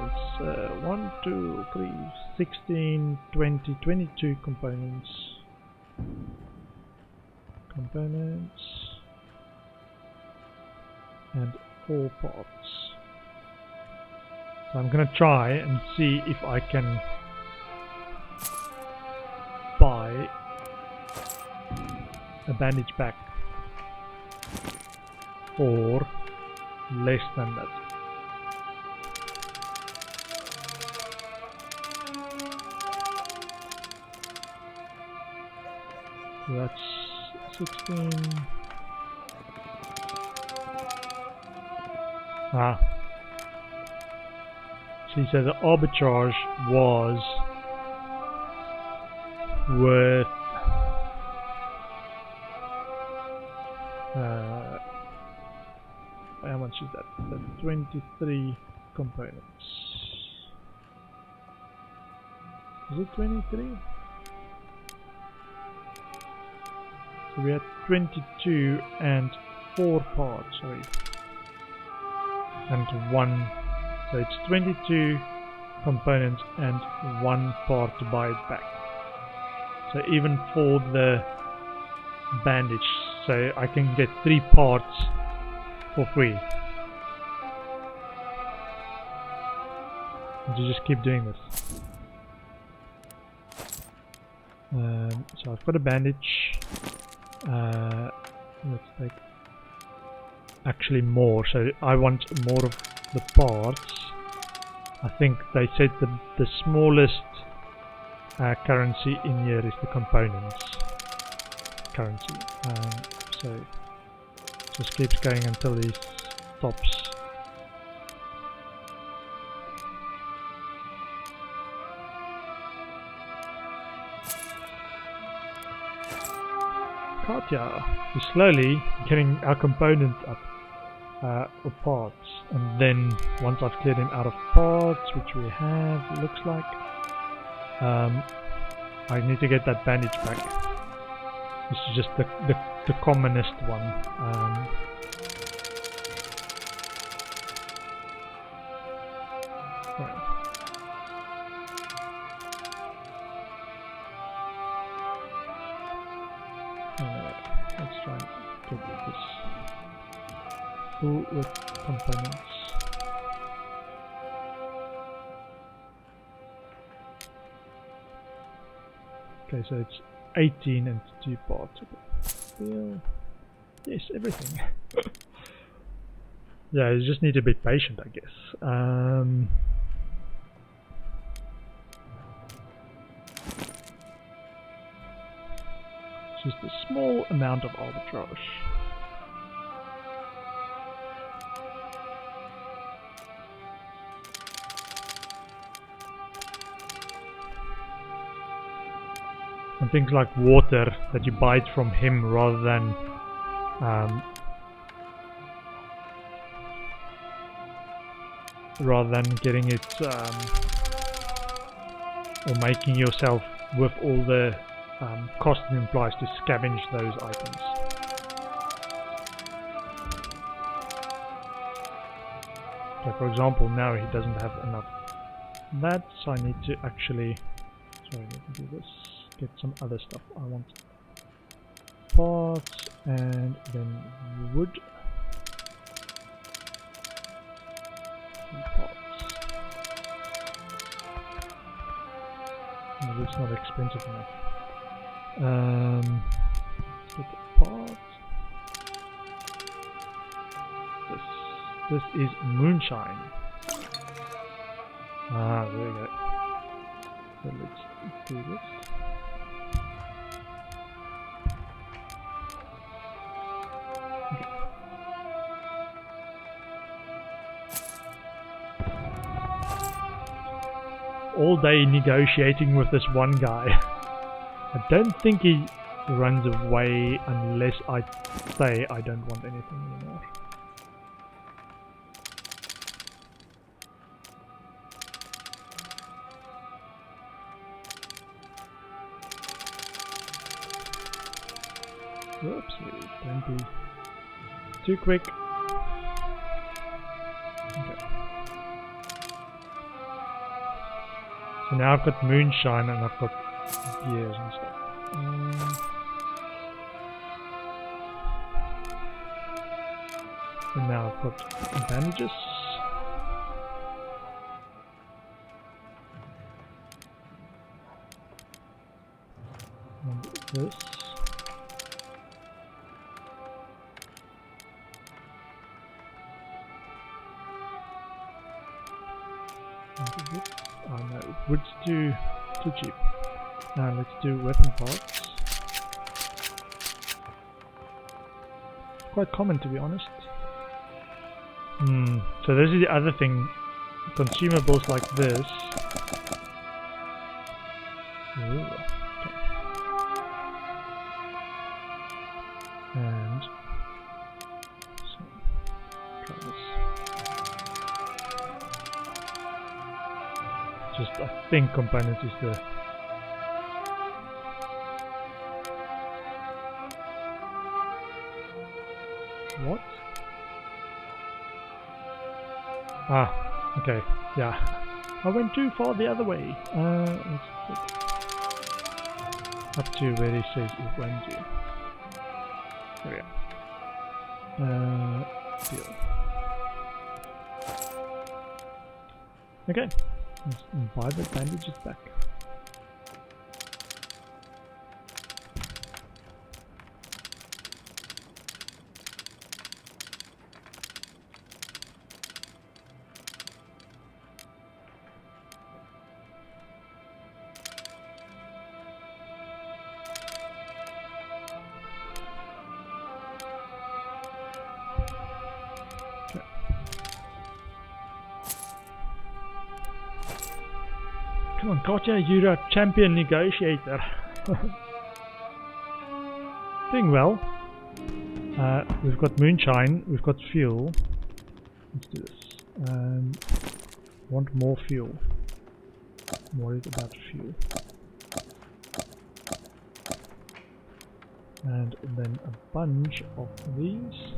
[SPEAKER 1] it's 1, 2, 3, 16, 20, 22 components. And 4 parts. So I'm gonna try and see if I can buy a bandage back for less than that. So that's 16. See, so the arbitrage was worth how much is that? That's 23 components. Is it 23? So we had 22 and 4 parts, sorry. And 1, so it's 22 components and 1 part to buy it back. So even for the bandage, so I can get 3 parts for free. And you just keep doing this. So I've got a bandage. Let's take actually more. So I want more of the parts. I think they said the smallest currency in here is the components currency. So it just keeps going until he stops. Katya is slowly getting our components up, or parts, and then once I've cleared him out of parts, which we have, it looks like, I need to get that bandage back. This is just the commonest one. Right. Let's try and get this full with components. Okay, so it's 18 and 2 parts of it. Steel. Yes, everything. Yeah, you just need to be patient, I guess. Just a small amount of arbitrage. And things like water that you buy it from him rather than getting it or making yourself with all the cost it implies to scavenge those items. Okay, for example, now he doesn't have enough that, so I need to actually, sorry, let me do this, get some other stuff. I want parts and then wood. Parts. No, that's not expensive enough. Let's get the parts. This is moonshine. Ah, there we go. So let's do this. Okay. All day negotiating with this one guy. I don't think he runs away unless I say I don't want anything anymore. Whoopsie, don't be too quick. Okay. So now I've got moonshine and I've got gears and stuff. And now I've got bandages. And this. Oh no, wood's too cheap. Now let's do weapon parts. Quite common, to be honest. So this is the other thing. Consumables like this. Ooh, okay. And so try this. Just I think components is the what? Ah, okay, yeah. I went too far the other way. Let's up to where he says it went to. There we go. Deal. Okay, let's buy the bandages back. Come on, Katja, you're a champion negotiator. Doing well. We've got moonshine, we've got fuel. Let's do this. Want more fuel. I'm worried about fuel. And then a bunch of these.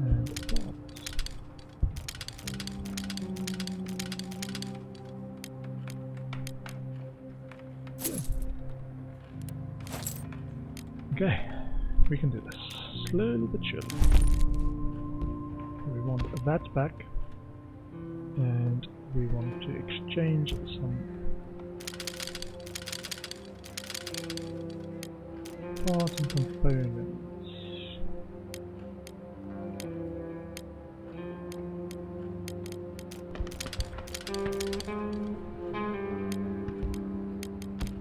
[SPEAKER 1] And okay, we can do this slowly but surely. We want that back, and we want to exchange some Parts and components.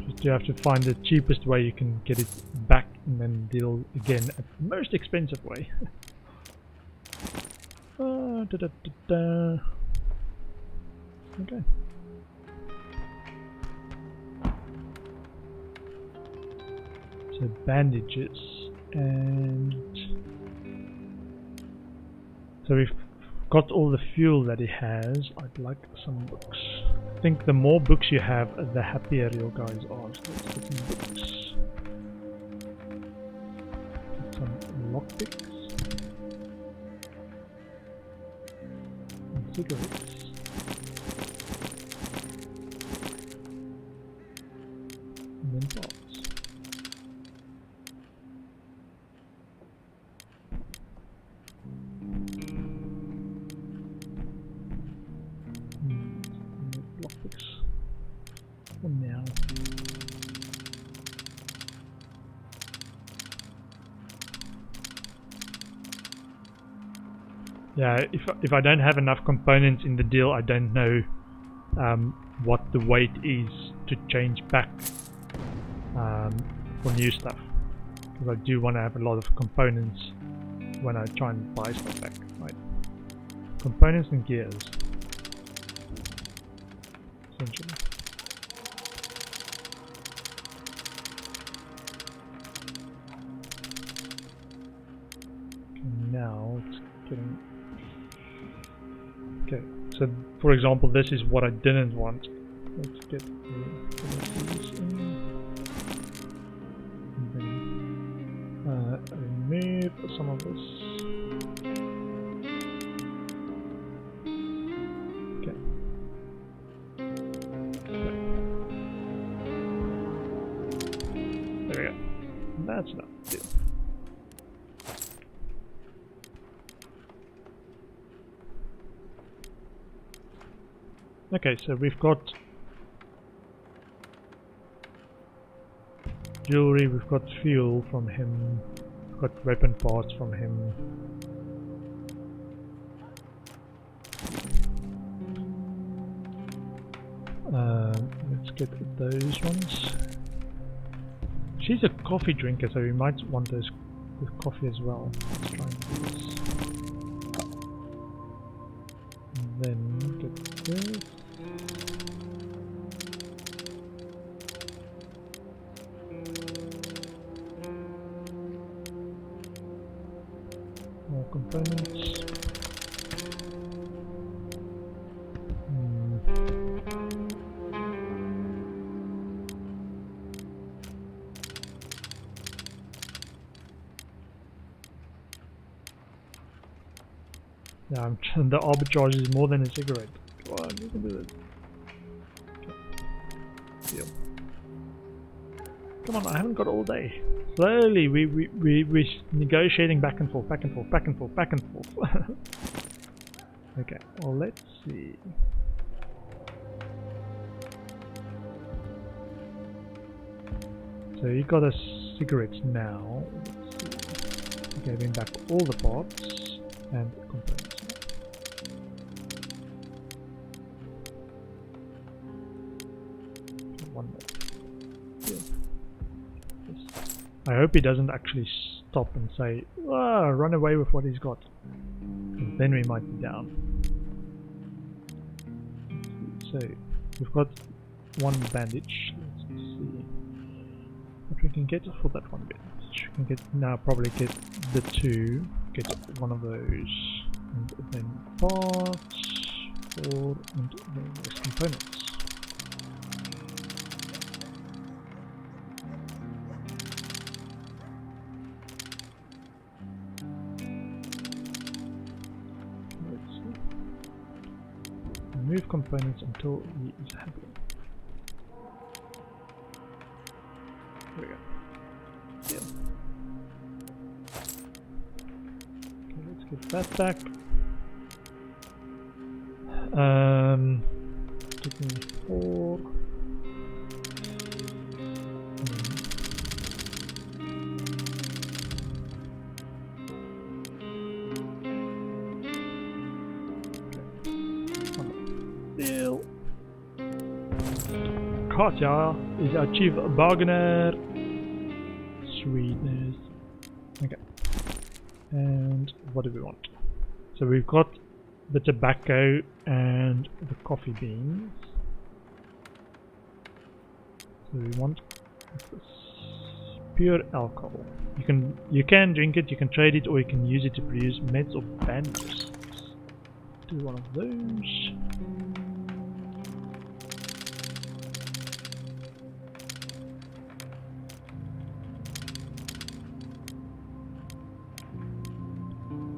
[SPEAKER 1] Just you have to find the cheapest way you can get it back and then deal again at the most expensive way. Okay. So bandages, and so we've got all the fuel that he has. I'd like some books. I think the more books you have, the happier your guys are. So let's get some books. Get some lockpicks and cigarettes. And then parts. Lockpicks for now. Yeah, if I don't have enough components in the deal, I don't know what the weight is to change back for new stuff, because I do want to have a lot of components when I try and buy stuff back. Right, components and gears, essentially. Okay, now it's getting. Okay, so for example, this is what I didn't want. Let's get these in. And then remove some of this. Okay. There we go. That's enough. Deal. Okay, so we've got jewelry, we've got fuel from him, we've got weapon parts from him. Let's get those ones. She's a coffee drinker, so we might want those with coffee as well. Let's try and do this. And then get this. More components. Yeah, the arbitrage is more than a cigarette. Come on, you can do it. Okay. Deal. Come on, I haven't got all day. Slowly, we're negotiating back and forth, back and forth, back and forth, back and forth. Okay, well, let's see. So you got a cigarettes now. Let's see. Gave him back all the parts and components. One more. Yeah. I hope he doesn't actually stop and say, "Ah, run away with what he's got." And then we might be down. So we've got one bandage. Let's see what we can get for that one bandage. We can get now, probably get the two. Get one of those, and then parts for and the rest components. Remove components until he is happy. There we go. Yeah. Okay, let's get that back. Give me 4. Katja is our chief bargainer. Sweetness. Okay. And what do we want? So we've got the tobacco and the coffee beans. So we want this pure alcohol. You can drink it, you can trade it, or you can use it to produce meds or bandages. Do one of those.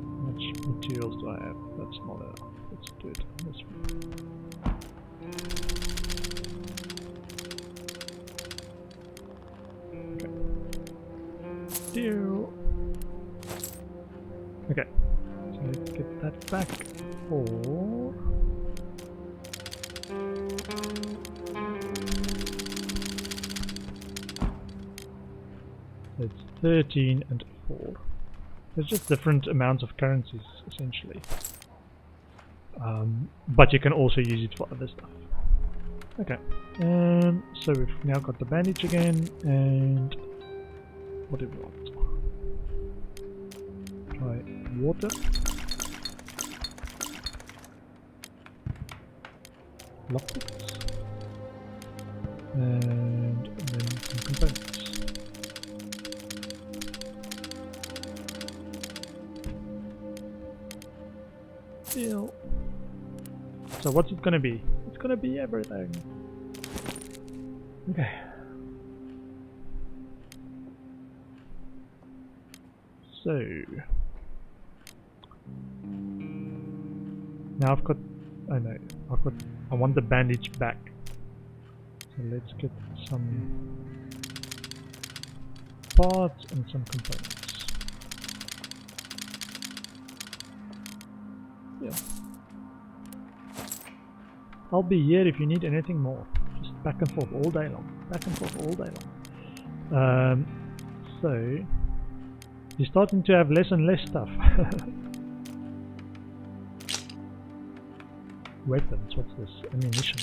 [SPEAKER 1] How much materials do I have? That's not enough. Let's do it this way. Okay, so let's get that back for it's 13 and 4. There's just different amounts of currencies essentially, but you can also use it for other stuff. Okay, so we've now got the bandage again, and what do we want? Try water. Lockpicks. And then some components. Steel. So what's it gonna be? It's gonna be everything. Okay. So now I've got, I want the bandage back. So let's get some parts and some components. Yeah. I'll be here if you need anything more. Just back and forth all day long. Back and forth all day long. So you're starting to have less and less stuff. Weapons, what's this? Ammunition.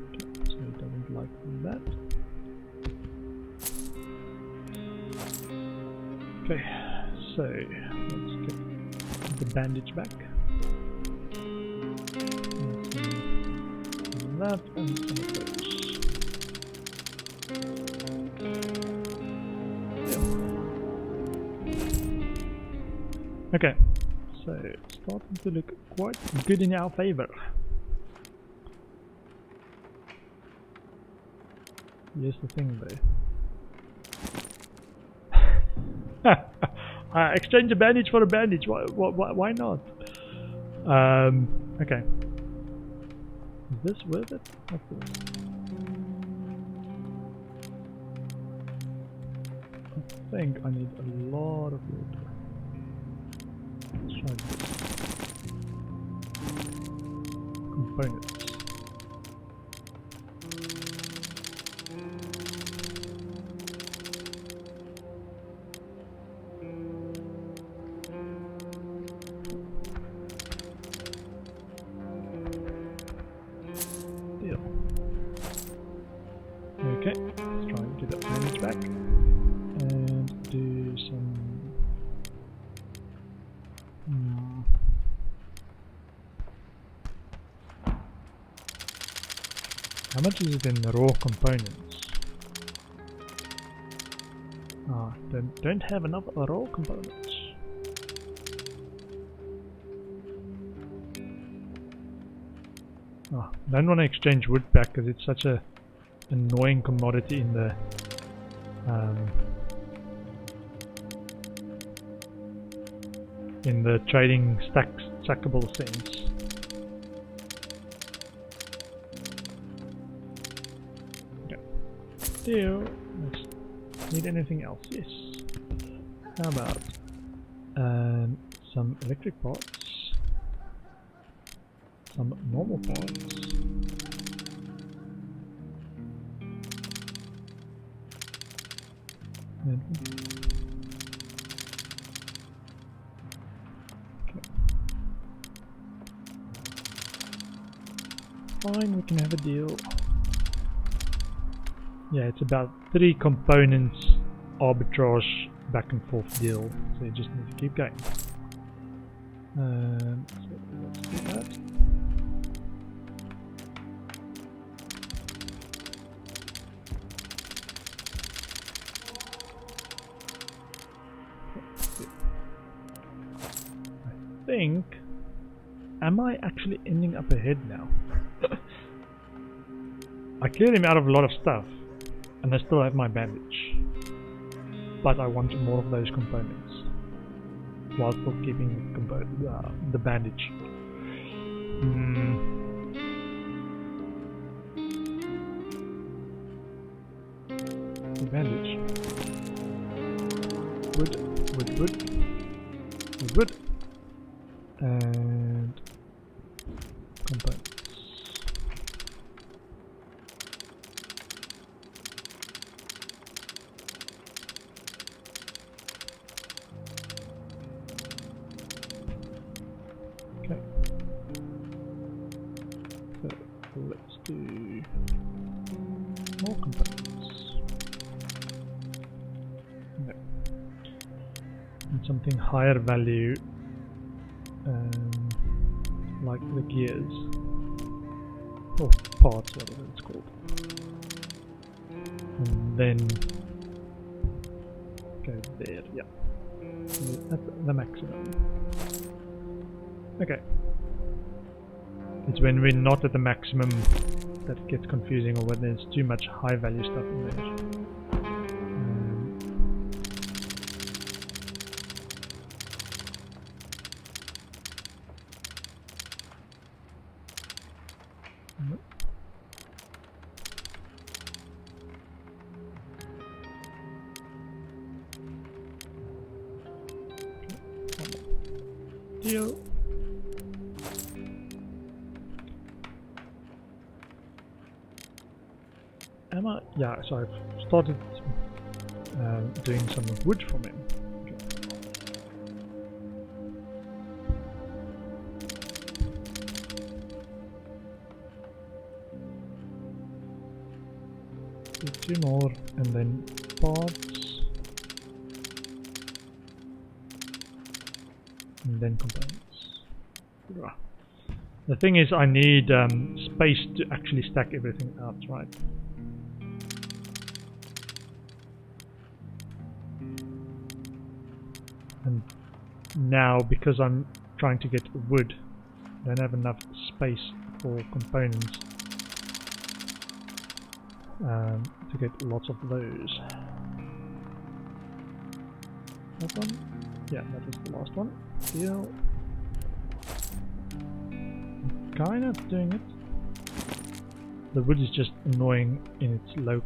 [SPEAKER 1] Okay, so it doesn't like that. Okay, so let's get the bandage back. That and some of those. Yeah. Okay, so it's starting to look quite good in our favor. Here's the thing though. Exchange a bandage for a bandage. Why not? Okay. Is this worth it? What's this? I think I need a lot of wood. Let's try this. Components. Okay, let's try and get that damage back and do some how much is it in the raw components? Ah, don't have enough raw components. Ah, don't want to exchange wood back because it's such a annoying commodity in the trading stackable sense. Okay. Deal. Let's need anything else? Yes. How about some electric parts, some normal parts. Okay. Fine, we can have a deal. Yeah, it's about 3 components arbitrage back and forth deal, so you just need to keep going. So let's do that. I think, am I actually ending up ahead now? I cleared him out of a lot of stuff, and I still have my bandage. But I want more of those components, while still keeping the bandage. The bandage. Wood. And components. Okay. So let's do more components. No. And something higher value. Like the gears, or parts, whatever it's called, and then go there. Yeah, at the maximum. Okay, it's when we're not at the maximum that it gets confusing, or when there's too much high value stuff in there. Deal. Am I? Yeah, so I've started doing some wood from him. Okay. Do 2 more, and then parts. And then components. The thing is, I need space to actually stack everything out, right? And now, because I'm trying to get wood, I don't have enough space for components to get lots of those. That one? Yeah, that was the last one. Deal. Kind of doing it. The wood is just annoying in its low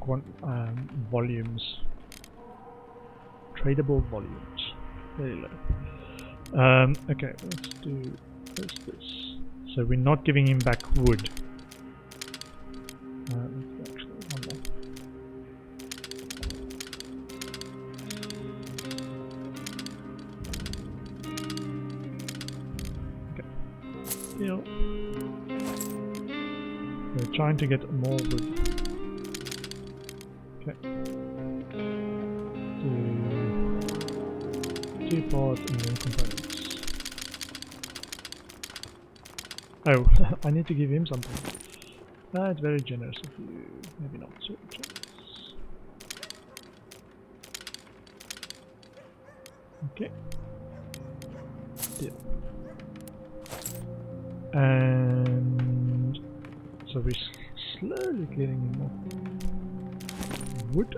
[SPEAKER 1] volumes. Tradable volumes. Very low. Okay, let's do this. So we're not giving him back wood. Let's actually one more. Deal. We're trying to get more wood. Okay. Do 2 parts and then components. Oh, I need to give him something. That's very generous of you. Maybe not so generous. Okay. Deal. And so we're slowly getting more wood.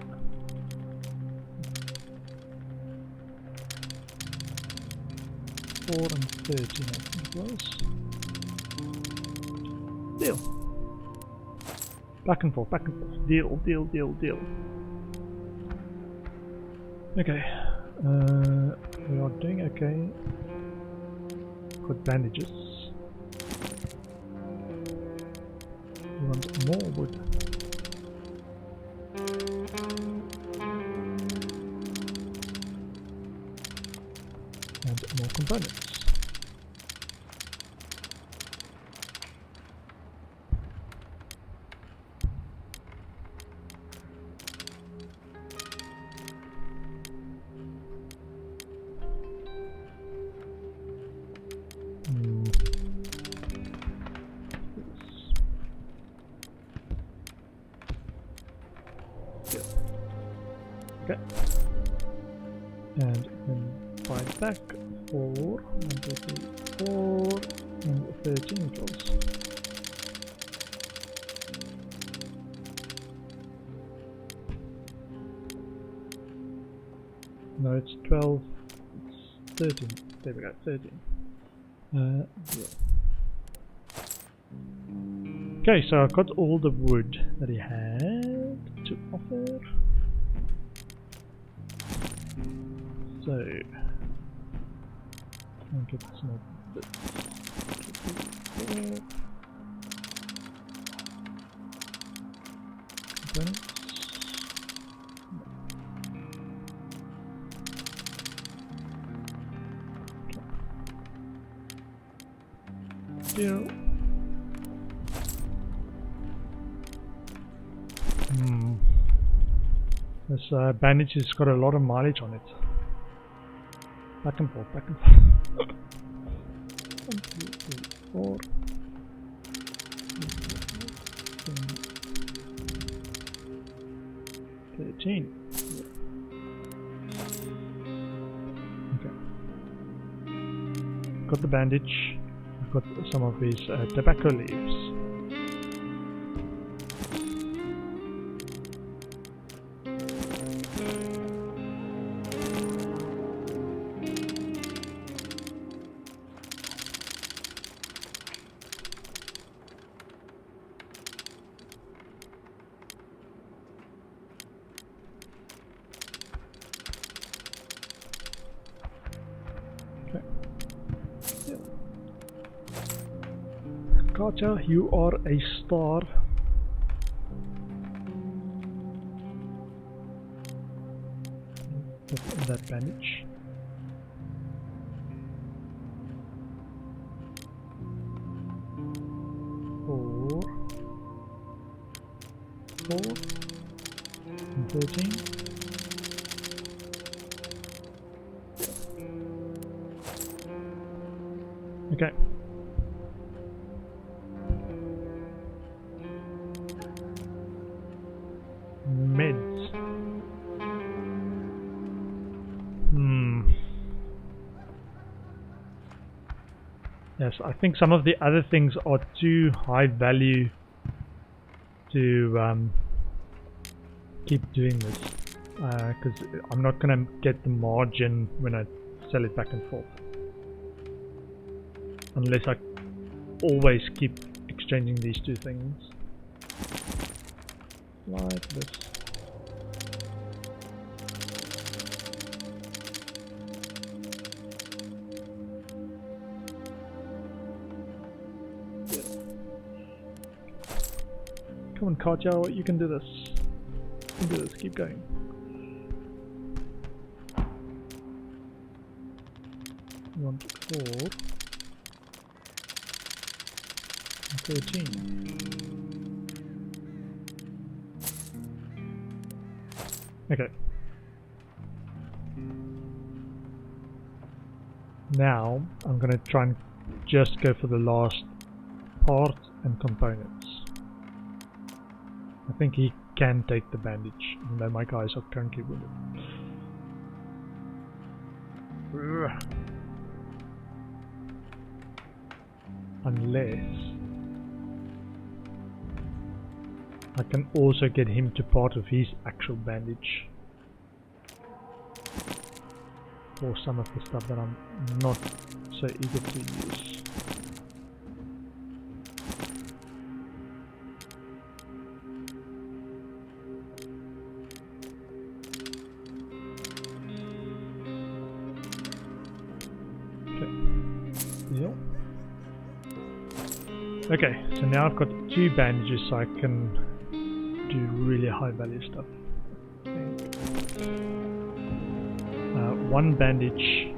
[SPEAKER 1] $4 and $13, I think it was. Deal. Back and forth, back and forth. Deal, deal, deal, deal. Okay. We are doing okay. Got bandages. We want more wood. And more components. Okay. And then 5 back, 4, 1, 2, 3, 4, and 13 it was. No, it's 12, it's 13. There we go, 13. Yeah. Okay, so I've got all the wood that he had to offer. So, I get some of this. Components. Deal. This bandage has got a lot of mileage on it. Back and forth, back and forth. 1, 2, 3, 4. 13. Okay. Got the bandage. I've got some of these tobacco leaves. Carter, you are a star. Put that bandage. Four. and 13. Okay. Meds. Yes, I think some of the other things are too high value to keep doing this, because I'm not going to get the margin when I sell it back and forth, unless I always keep exchanging these two things like this. Come on, Cartel, you can do this. You can do this, keep going. You want 4 and 13. Okay. Now I'm going to try and just go for the last part and components. I think he can take the bandage, even though my guys are currently wounded. Unless I can also get him to part of his actual bandage for some of the stuff that I'm not so eager to use. Okay, so now I've got 2 bandages, so I can do really high value stuff. 1 bandage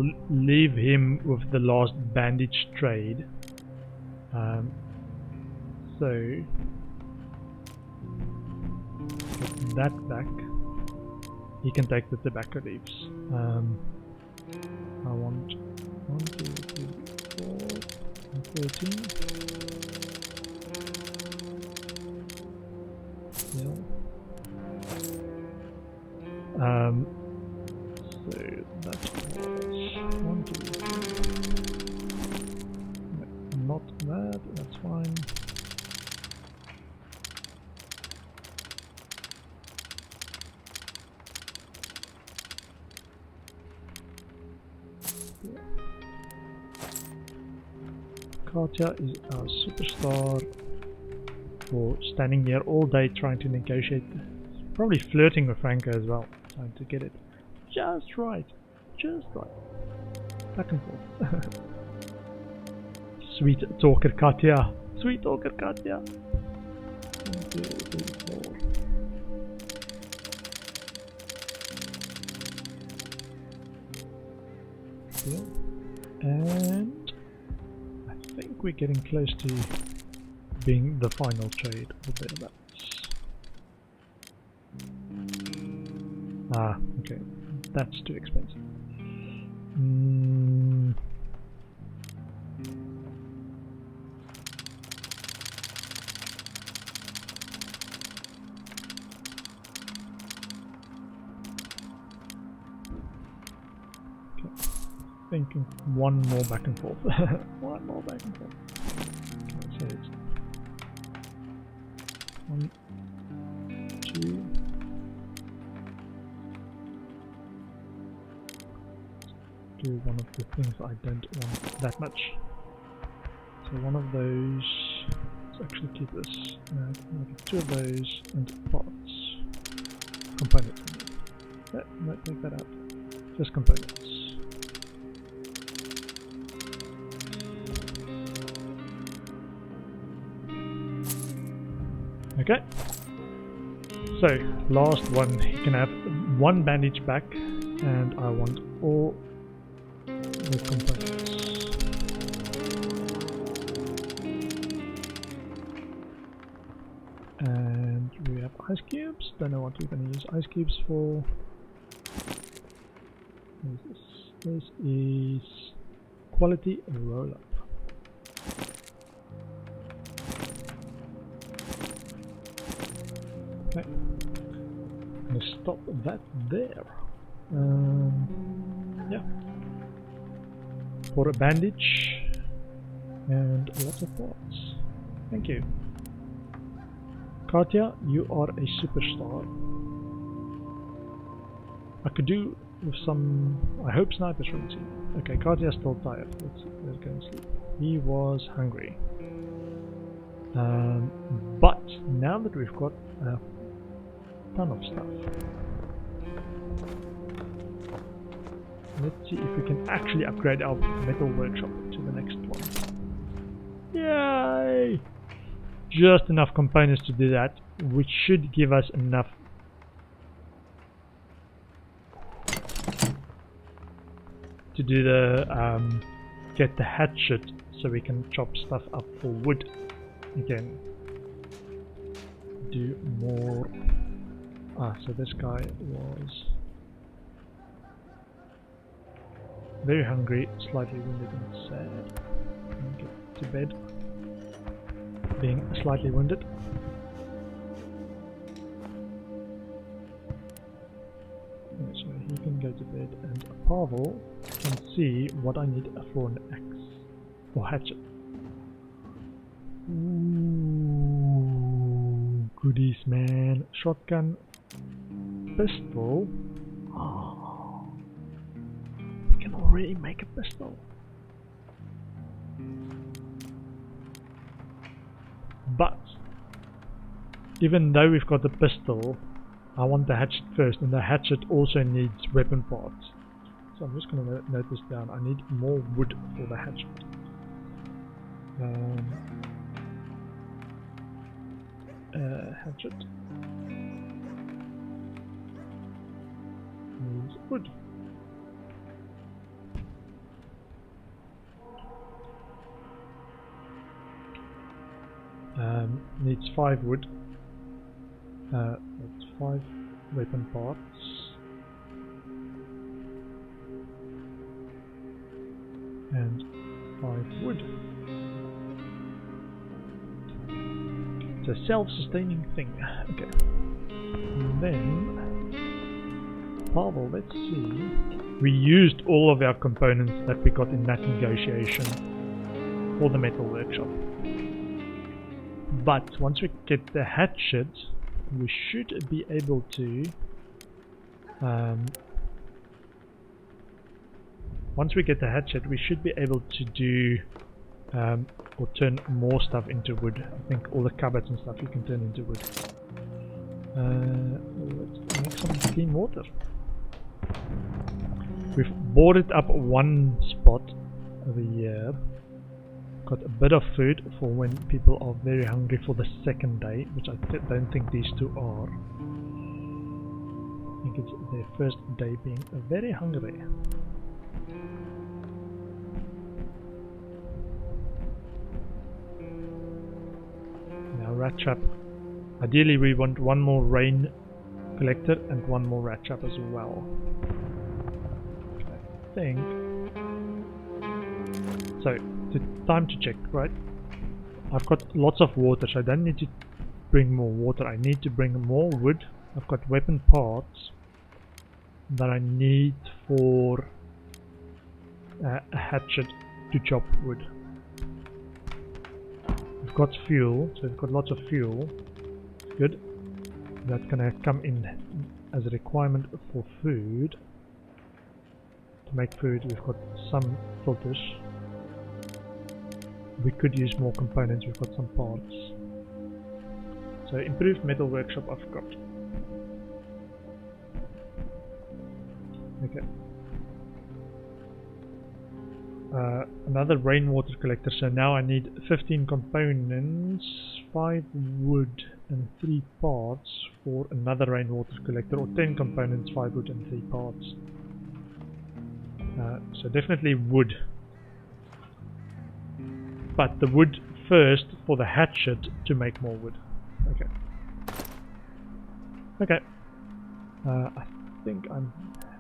[SPEAKER 1] will leave him with the last bandage trade. So get that back. He can take the tobacco leaves. I want 1, 2, 3, 4, and 13. Yeah. So that was 1, 2, 3. No, not that, that's fine. Katya is our superstar for standing here all day trying to negotiate. Probably flirting with Franco as well, trying to get it just right. Just right. Back and forth. Sweet talker Katya. Sweet talker Katya. 1, 2, 3, 4. Yeah. And I think we're getting close to being the final trade of the thereabouts. Ah, okay. That's too expensive. Okay. Thinking one more back and forth. One more back and forth. Okay, so it's 1, 2. Do one of the things I don't want that much. So one of those. Let's actually keep this. I'll get 2 of those and parts. Components. No, take that out. Just components. Okay. So last one. You can have 1 bandage back, and I want all the components. And we have ice cubes. Don't know what we're going to use ice cubes for. What is this? This is quality roll-up. Okay. I'm going to stop that there. Yeah. For a bandage and lots of parts. Thank you. Katya, you are a superstar. I could do with some. I hope snipers from the team. Okay, Katya's still tired. Let's go and sleep. He was hungry. But now that we've got a ton of stuff, let's see if we can actually upgrade our metal workshop to the next one. Yay! Just enough components to do that, which should give us enough to do the get the hatchet so we can chop stuff up for wood again. Do more. So this guy was very hungry, slightly wounded and sad. Get to bed. Being slightly wounded. So he can go to bed, and Pavel can see what I need for an axe or hatchet. Ooh, goodies, man! Shotgun, pistol. Oh, we can already make a pistol. But even though we've got the pistol, I want the hatchet first, and the hatchet also needs weapon parts. So I'm just going to note this down. I need more wood for the hatchet. Hatchet needs wood. Needs 5 wood. That's 5 weapon parts. And 5 wood. It's a self-sustaining thing. Okay. And then Pavel, let's see. We used all of our components that we got in that negotiation for the metal workshop. But once we get the hatchet, we should be able to once we get the hatchet, we should be able to do or turn more stuff into wood. I think all the cupboards and stuff you can turn into wood. Let's make some clean water. We've boarded up one spot over here. Got a bit of food for when people are very hungry for the second day, which I don't think these two are. I think it's their first day being very hungry. Now rat trap. Ideally we want one more rain collector and one more rat trap as well. I think. So, time to check, right? I've got lots of water, so I don't need to bring more water. I need to bring more wood. I've got weapon parts that I need for a hatchet to chop wood. We've got fuel, so we've got lots of fuel. Good. That's gonna come in as a requirement for food. To make food, we've got some filters. We could use more components, we've got some parts. So improved metal workshop I've got. Okay. Another rainwater collector, so now I need 15 components, 5 wood and 3 parts for another rainwater collector, or 10 components, 5 wood and 3 parts. So definitely wood. But the wood first for the hatchet to make more wood. Okay. Okay. I think I'm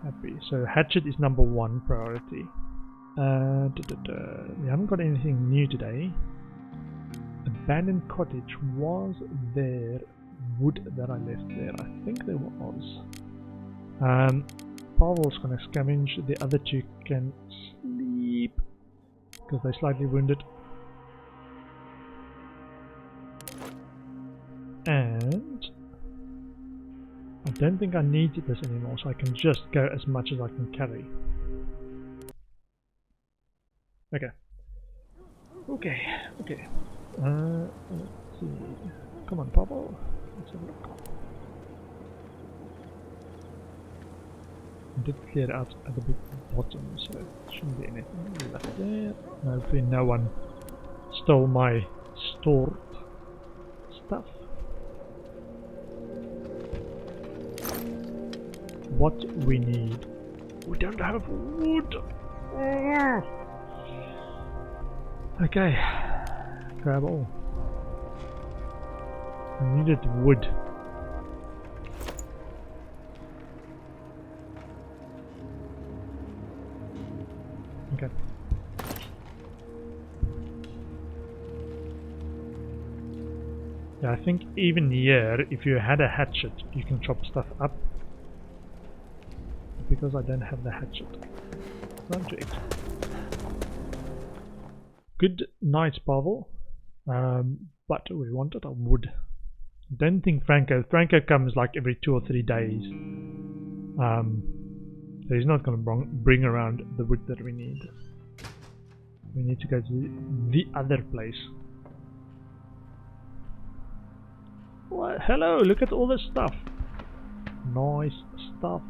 [SPEAKER 1] happy. So hatchet is number 1 priority. We haven't got anything new today. Abandoned cottage. Was there wood that I left there? I think there was. Pavel's gonna scavenge. The other two can sleep because they're slightly wounded. And I don't think I need this anymore, so I can just go as much as I can carry. Okay. Okay. Let's see. Come on, Pavel. Let's have a look. I did clear out at the bottom, so it shouldn't be anything left there. Hopefully no one stole my stored stuff. What we need. We don't have wood. Okay. Grab all. I needed wood. Okay. Yeah, I think even here, if you had a hatchet, you can chop stuff up. Because I don't have the hatchet. Run to it. Good night, Pavel. But we wanted a wood. Don't think Franco comes like every 2 or 3 days. So he's not going to bring around the wood that we need. We need to go to the other place. Well, hello, look at all this stuff. Nice stuff.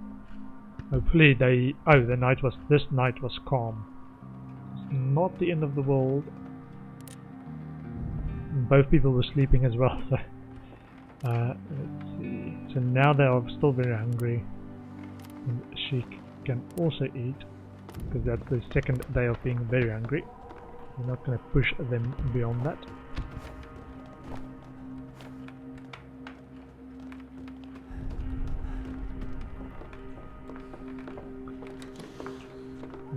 [SPEAKER 1] Hopefully this night was calm. It's not the end of the world. Both people were sleeping as well, so let's see. So now they are still very hungry. And she can also eat, because that's the second day of being very hungry. We're not going to push them beyond that.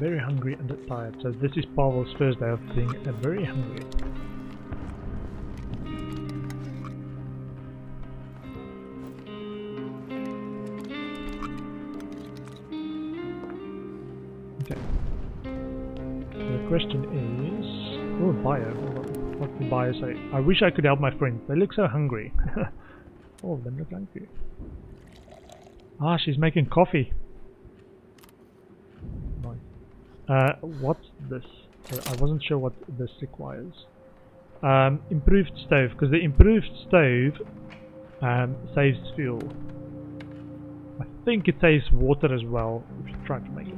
[SPEAKER 1] very hungry and tired. So this is Pavel's first day of being very hungry. Okay. So the question is... Oh, bio. What did the bio say? I wish I could help my friends. They look so hungry. All of them look hungry. Ah, she's making coffee. What's this? I wasn't sure what this requires. Improved stove, because the improved stove saves fuel. I think it saves water as well if you try to make it.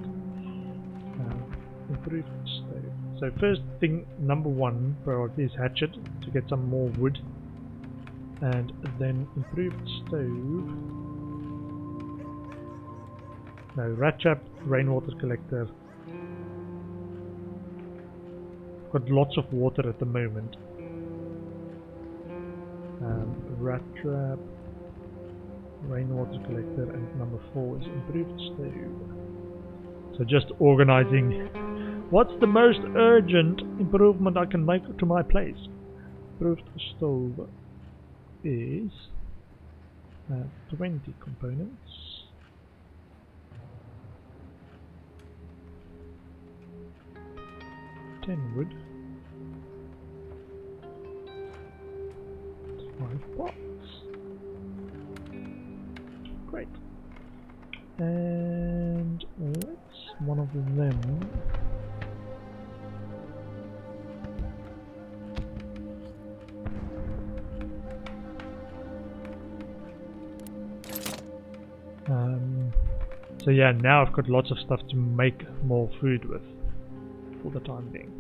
[SPEAKER 1] Improved stove. So first thing, number one priority is hatchet to get some more wood, and then improved stove. No, rat trap, rainwater collector. Got lots of water at the moment. Rat trap, rainwater collector, and number 4 is improved stove. So just organizing. What's the most urgent improvement I can make to my place? Improved stove is 20 components. Wood, 5 pots. Great. And let's one of them. So yeah, now I've got lots of stuff to make more food with. For the time being.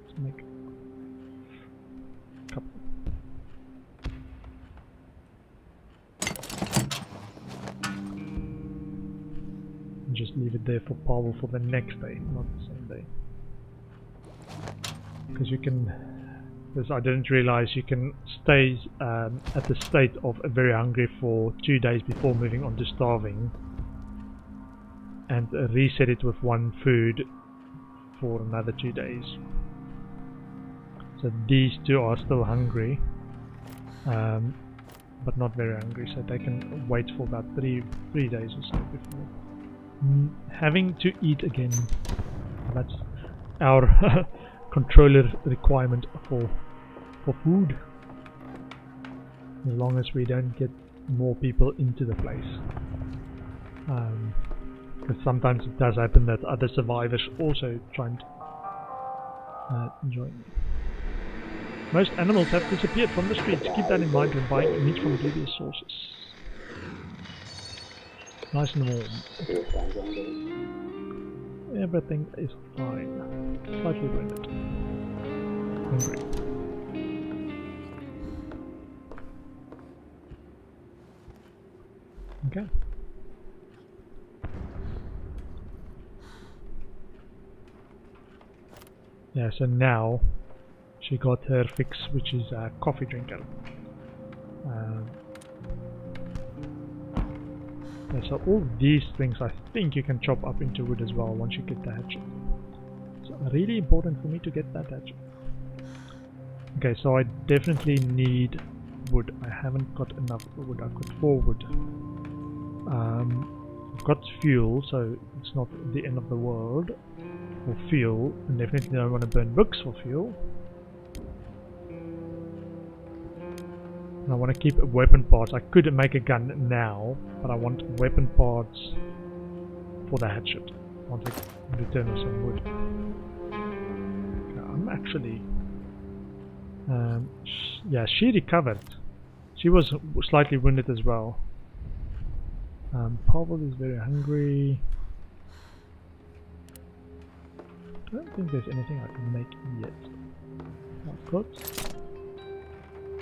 [SPEAKER 1] Let's make a couple. And just leave it there for Pavel for the next day, not the same day. Because you can, because I didn't realize you can stay at the state of very hungry for 2 days before moving on to starving, and reset it with one food for another 2 days. So these two are still hungry, but not very hungry, so they can wait for about three days or so before having to eat again. That's our controller requirement for food, as long as we don't get more people into the place. Because sometimes it does happen that other survivors also try and join me. Most animals have disappeared from the streets. Keep that in mind when buying meat from dubious sources. Nice and warm. Everything is fine. Slightly wounded. Hungry. Okay. Yeah, so now she got her fix, which is a coffee drinker. Yeah, so all these things I think you can chop up into wood as well once you get the hatchet. So really important for me to get that hatchet. Okay, so I definitely need wood. I haven't got enough wood. I've got 4 wood. I've got fuel, so it's not the end of the world for fuel, and definitely don't want to burn books for fuel. And I want to keep weapon parts. I could make a gun now, but I want weapon parts for the hatchet. I want to return with some wood. Okay, I'm actually... yeah, she recovered. She was slightly wounded as well. Pavel is very hungry. I don't think there's anything I can make yet. I've got...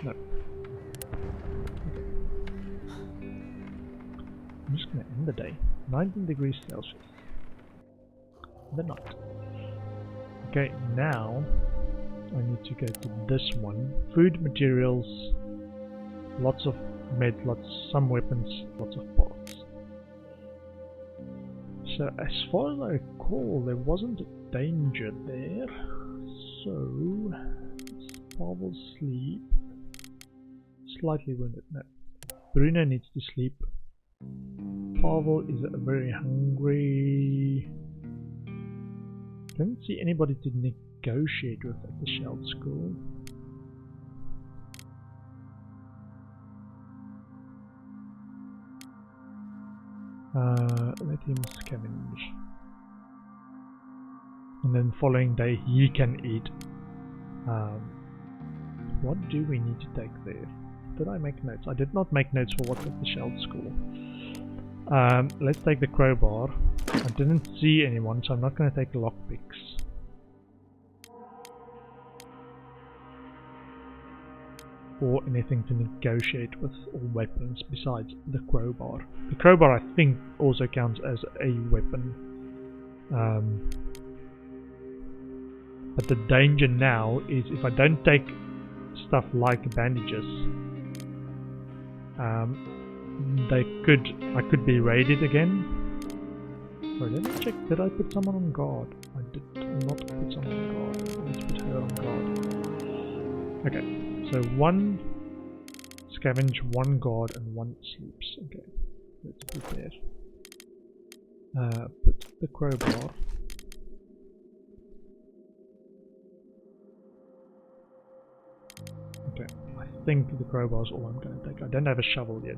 [SPEAKER 1] No. Okay. I'm just going to end the day. 19 degrees Celsius. The night. Okay, now I need to go to this one. Food, materials, lots of med, some weapons, lots of parts. So as far as I recall, there wasn't a danger there. So Pavel sleep. Slightly wounded. No. Bruno needs to sleep. Pavel is very hungry. Don't see anybody to negotiate with at the Sheld School. Let him scavenge. And then following day he can eat. What do we need to take there? Did I make notes? I did not make notes for what's at the Sheld School. Let's take the crowbar. I didn't see anyone, so I'm not going to take lockpicks. Or anything to negotiate with, or weapons besides the crowbar. The crowbar I think also counts as a weapon. But the danger now is if I don't take stuff like bandages, I could be raided again. Sorry, let me check, did I put someone on guard? I did not put someone on guard. Let's put her on guard. Okay, so 1 scavenge, 1 guard, and 1 sleeps. Okay, let's prepare. Put the crowbar. Okay, I think the crowbar is all I'm going to take. I don't have a shovel yet.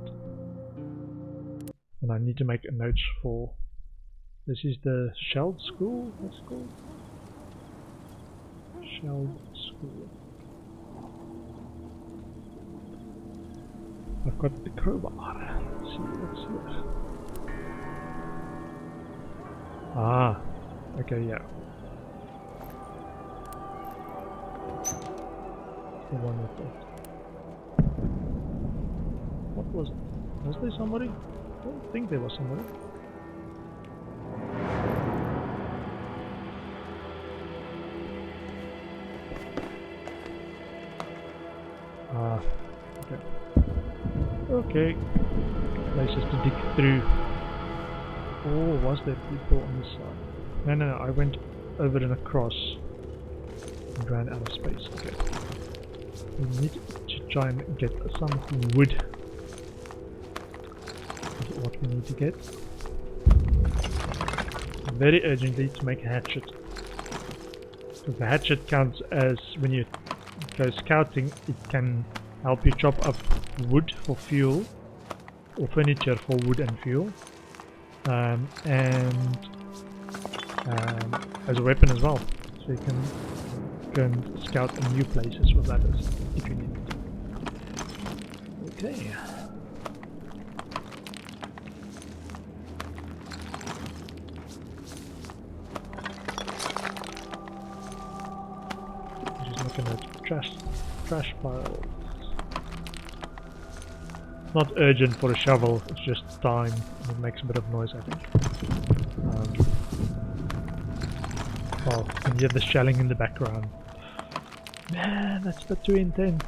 [SPEAKER 1] And I need to make a note for... This is the Sheld School, what's it called? Sheld School. I've got the crowbar. Let's see what's here. Ah, okay, yeah. The one with that. What was it? Was there somebody? I don't think there was somebody. Ah, okay. Okay. Places to dig through. Oh, was there people on this side? No, no, no, I went over and across and ran out of space. Okay. We need to try and get some wood. That's what we need to get. Very urgently to make a hatchet. Because the hatchet counts as, when you go scouting, it can help you chop up wood for fuel, or furniture for wood and fuel, and as a weapon as well. So you can go and scout in new places with that if you need it. Okay. Just looking at trash piles. Not urgent for a shovel, it's just time. It makes a bit of noise, I think. Oh, you can hear the shelling in the background. Man, that's the too intense.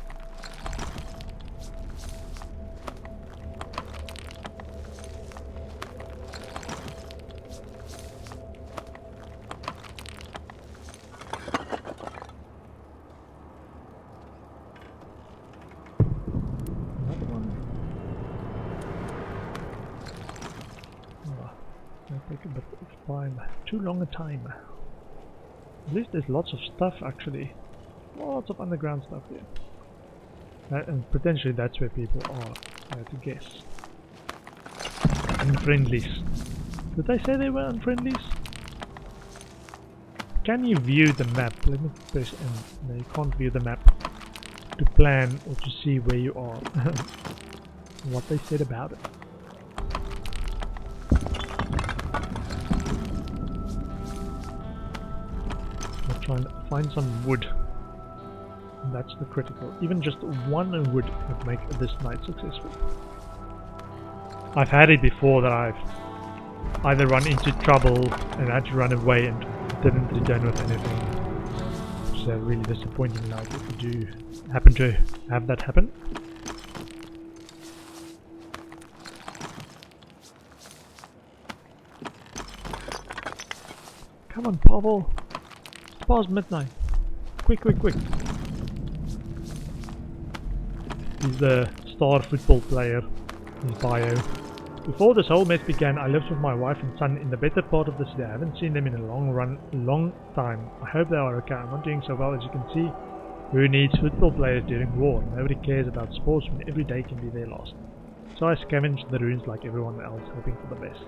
[SPEAKER 1] Take a bit of time. Too long a time. At least there's lots of stuff actually. Lots of underground stuff here. And potentially that's where people are, I have to guess. Unfriendlies. Did I say they were unfriendlies? Can you view the map? Let me press N. No, you can't view the map to plan or to see where you are. What they said about it. Try and find some wood. That's the critical. Even just 1 wood would make this night successful. I've had it before that I've either run into trouble and had to run away and didn't return with anything. Which is a really disappointing night if you do happen to have that happen. Come on, Pavel. It's past midnight. Quick, quick, quick. He's the star football player. His bio. Before this whole mess began, I lived with my wife and son in the better part of the city. I haven't seen them in a long time. I hope they are okay. I'm not doing so well, as you can see. Who needs football players during war? Nobody cares about sports when every day can be their last. So I scavenged the ruins like everyone else, hoping for the best.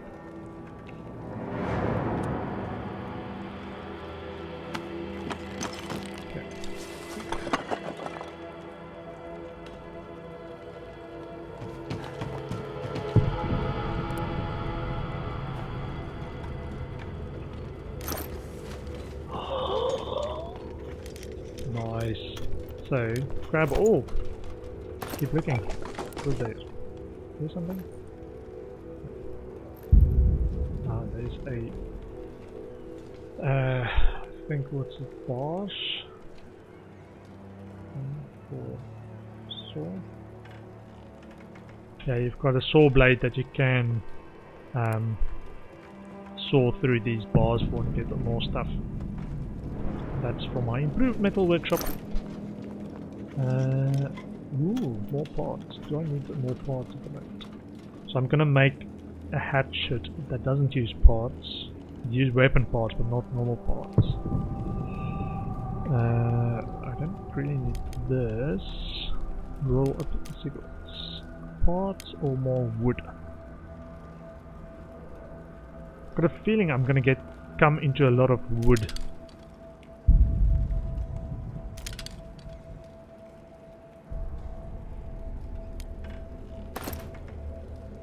[SPEAKER 1] Nice. So, grab all. Keep looking. What's there? There's something? Ah, there's a... I think what's it? Bosch? For saw? Yeah, you've got a saw blade that you can saw through these bars for and get more stuff. That's for my improved metal workshop. Ooh, more parts. Do I need more parts at the moment? So I'm gonna make a hatchet that doesn't use parts. Use weapon parts, but not normal parts. I don't really need this. Roll up the cigarettes. Parts or more wood? Got a feeling I'm gonna come into a lot of wood.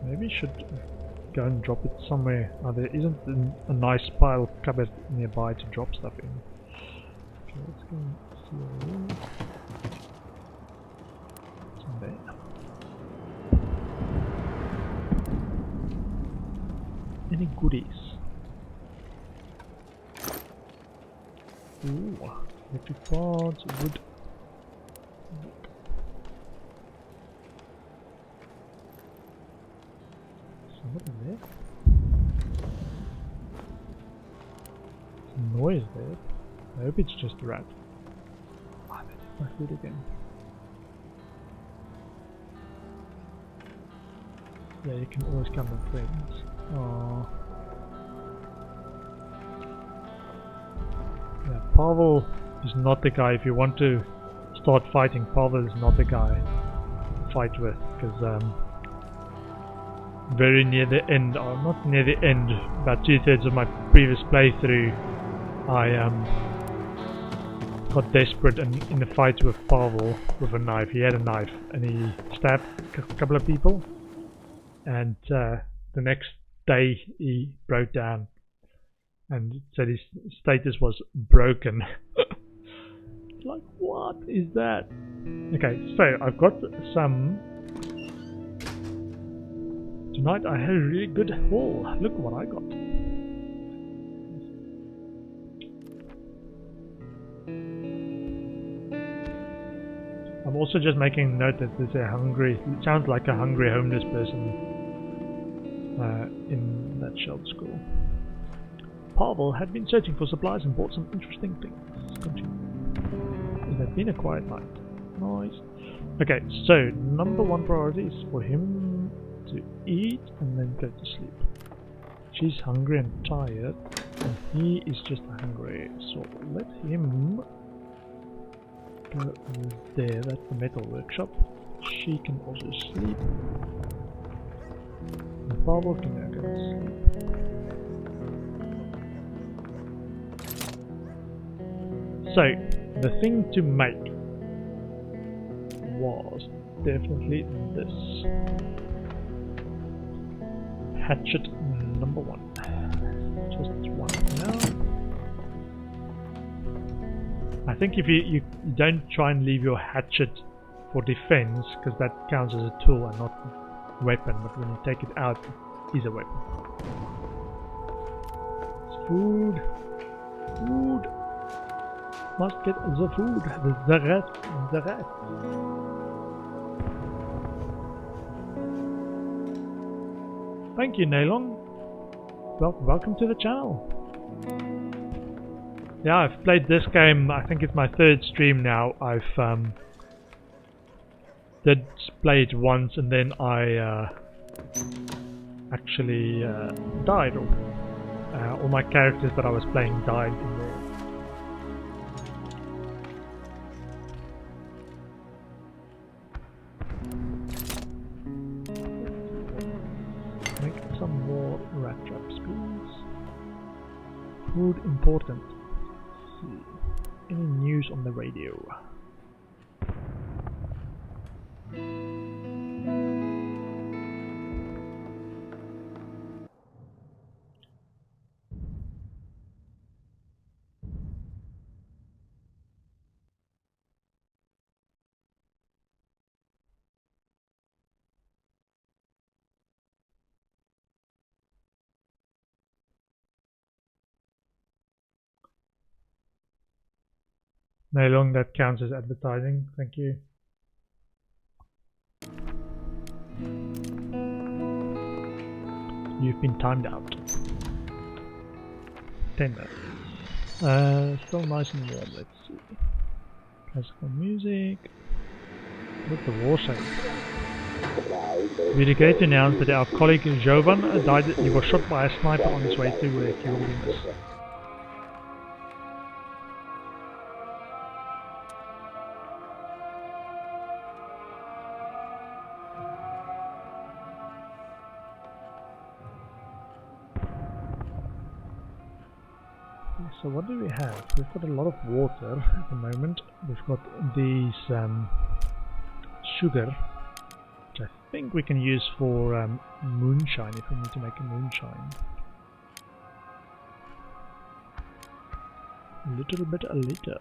[SPEAKER 1] Maybe I should go and drop it somewhere. There isn't a nice pile cupboard nearby to drop stuff in. Okay, let's go and see what's in there. Any goodies? Ooh, electric parts, wood. Something there? Some noise there. I hope it's just a rat. Ah, that is my food again. Yeah, you can always come with friends. Aww. Yeah, Pavel is not the guy. If you want to start fighting, Pavel is not the guy to fight with, because very near the end, or not near the end, about 2/3 of my previous playthrough, I got desperate and in a fight with Pavel with a knife. He had a knife and he stabbed a couple of people, and the next day he broke down and said his status was broken. Like, what is that? Okay, so I've got some. Tonight I had a really good haul. Look what I got. I'm also just making a note that there's a hungry, it sounds like a hungry homeless person in that shelled school. Pavel had been searching for supplies and bought some interesting things. Continue. It had been a quiet night. Nice. Okay, so number one priority is for him to eat and then go to sleep. She's hungry and tired, and he is just hungry, so let him go over there. That's the metal workshop. She can also sleep, and Pavel can now go to sleep. So the thing to make was definitely this. Hatchet number one. Just one now. I think if you don't try and leave your hatchet for defense, because that counts as a tool and not a weapon, but when you take it out, it is a weapon. It's food. Food. Must get the food. The rat. The rat. Thank you, Nylon. Welcome to the channel. Yeah, I've played this game, I think it's my third stream now. I've did play it once and then I actually died. All my characters that I was playing died in there. Make some more rat traps, please. Food important. Let's see. Any news on the radio? No longer that counts as advertising, thank you. You've been timed out. 10 minutes. Still nice and warm, let's see. Classical music. Look, the war zone. We regret to announce that our colleague Jovan died. He was shot by a sniper on his way to work. He will be missed. So what do we have? We've got a lot of water at the moment. We've got these sugar, which I think we can use for moonshine if we need to make a moonshine. A little bit a liter.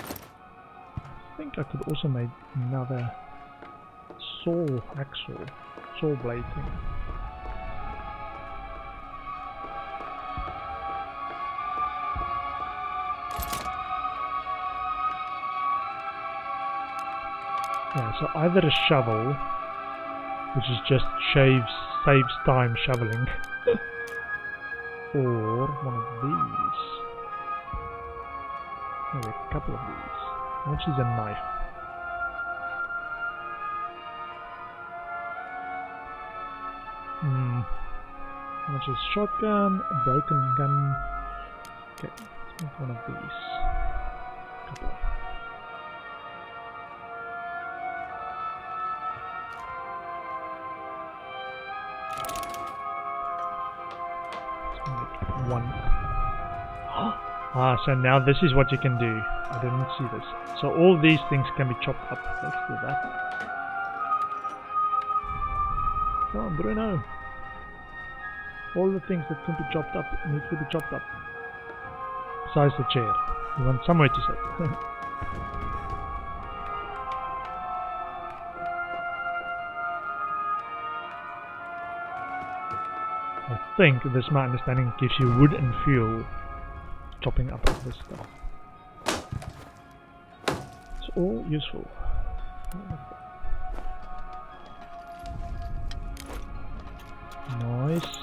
[SPEAKER 1] I think I could also make another saw blade thing. Yeah, so either a shovel, which is just saves time shoveling, or one of these. Maybe a couple of these. How much is a knife? How much is shotgun? A broken gun. Okay, let's make one of these. Couple. One. So now this is what you can do. I didn't see this. So all these things can be chopped up. Let's do that. Come on, Bruno. All the things that can be chopped up need to be chopped up. Besides the chair. You want somewhere to sit. I think this, my understanding, gives you wood and fuel, chopping up this stuff. It's all useful. Nice.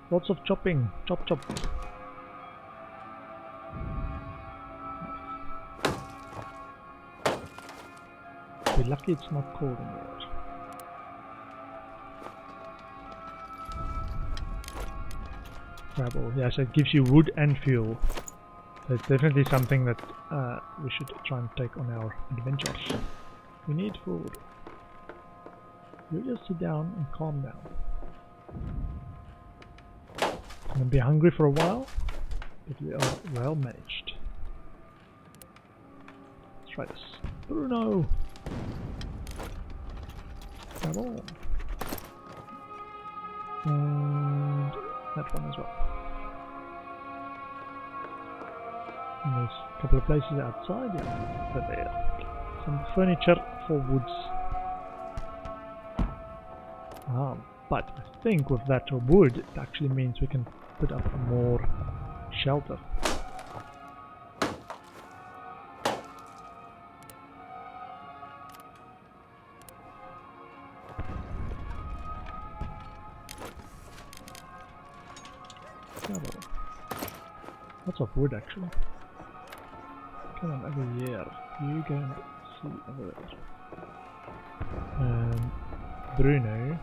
[SPEAKER 1] Lots of chopping. Chop chop. We're lucky it's not cold in there. Grab all. Yeah, so it gives you wood and fuel. So it's definitely something that we should try and take on our adventures. We need food. You just sit down and calm down. I'm gonna be hungry for a while, but we are well managed. Let's try this. Bruno! Come on. And that one as well. And there's a couple of places outside, yeah, but there. Some furniture for woods. But I think with that wood, it actually means we can put up more shelter. travel. Lots of wood actually. Come on, over here. You go and see over there. Bruno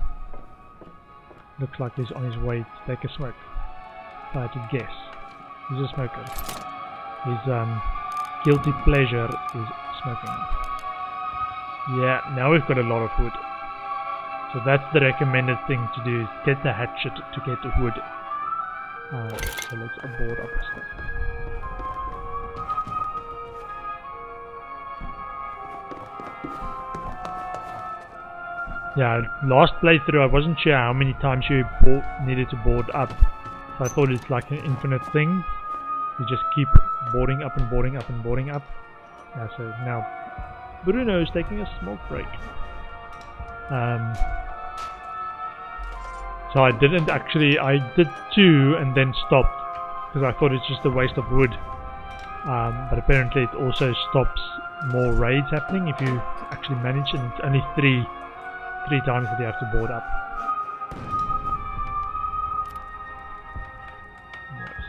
[SPEAKER 1] looks like he's on his way to take a smoke. If I had to guess, he's a smoker. His guilty pleasure is smoking. Yeah, now we've got a lot of wood. So that's the recommended thing to do, is get the hatchet to get the wood. So let's board up the stuff. Yeah, last playthrough I wasn't sure how many times you needed to board up. So I thought it's like an infinite thing. You just keep boarding up and boarding up and boarding up. So now Bruno is taking a smoke break. So I didn't actually, I did 2 and then stopped because I thought it's just a waste of wood. But apparently it also stops more raids happening if you actually manage, and it's only three times that you have to board up. Nice.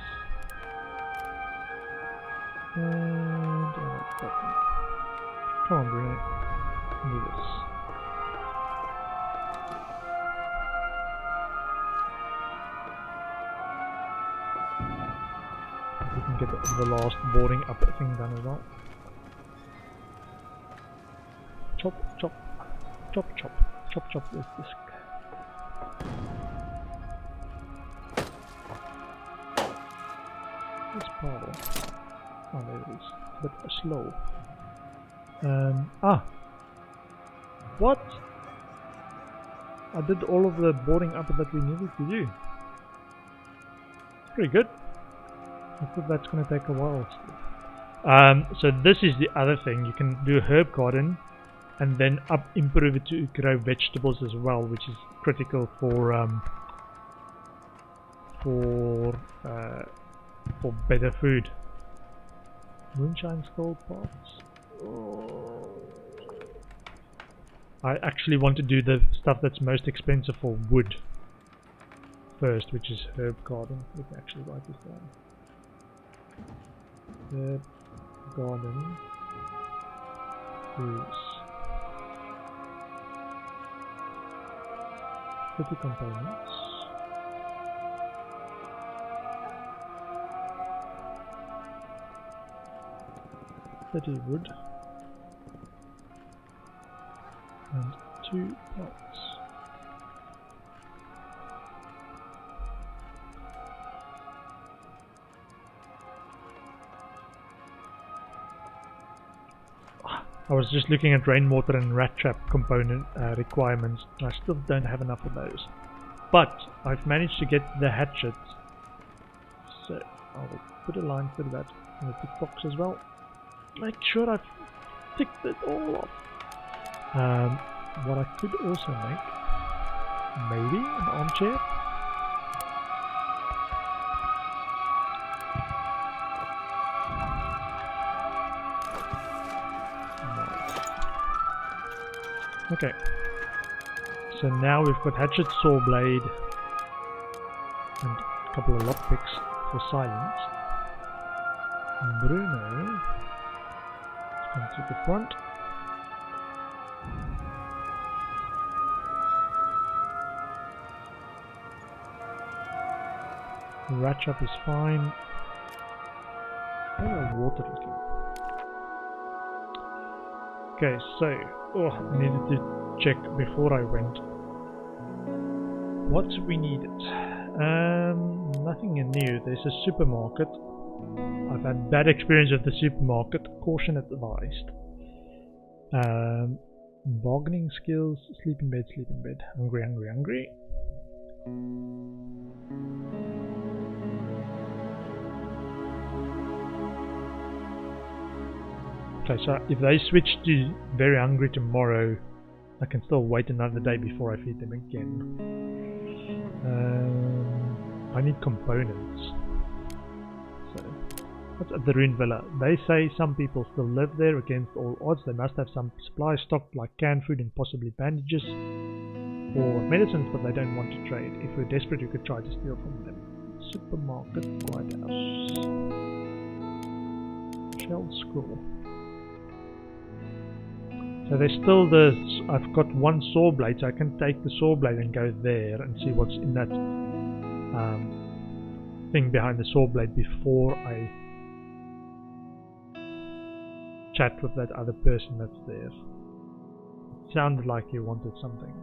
[SPEAKER 1] And come on, Bruno. Do this. We can get the last boarding up thing done as well. Chop, chop, chop, chop. Chop chop this disc. Where's Paul? Oh, there it is. But slow. What? I did all of the boarding up that we needed to do. Pretty good. I thought that's going to take a while. So this is the other thing. You can do a herb garden and then improve it to grow vegetables as well, which is critical for better food. Moonshine skull parts. Oh. I actually want to do the stuff that's most expensive for wood first, which is herb garden. We can actually write this down. Herb garden is 50 components. Wood and 2 pots. I was just looking at rainwater and rat trap component requirements. I still don't have enough of those, but I've managed to get the hatchet, so I will put a line through that in the tick box as well. Make sure I've ticked it all off. What I could also make, maybe an armchair. Nice. Okay. So now we've got hatchet, saw blade, and a couple of lockpicks for silence. Bruno come to the front. Rat trap is fine. Oh, water looking. Okay, so I needed to check before I went what we needed. Nothing new. There's a supermarket. I've had bad experience with the supermarket. Caution advised. Bargaining skills. Sleep in bed. Sleep in bed. Hungry. Hungry. Hungry. Okay, so if they switch to very hungry tomorrow, I can still wait another day before I feed them again. I need components. So, what's at the Ruined Villa? They say some people still live there against all odds. They must have some supply stocked, like canned food and possibly bandages or medicines, but they don't want to trade. If we're desperate, we could try to steal from them. Supermarket, White House. Shell School. So there's still this. I've got one saw blade, so I can take the saw blade and go there and see what's in that thing behind the saw blade before I chat with that other person that's there. It sounded like he wanted something.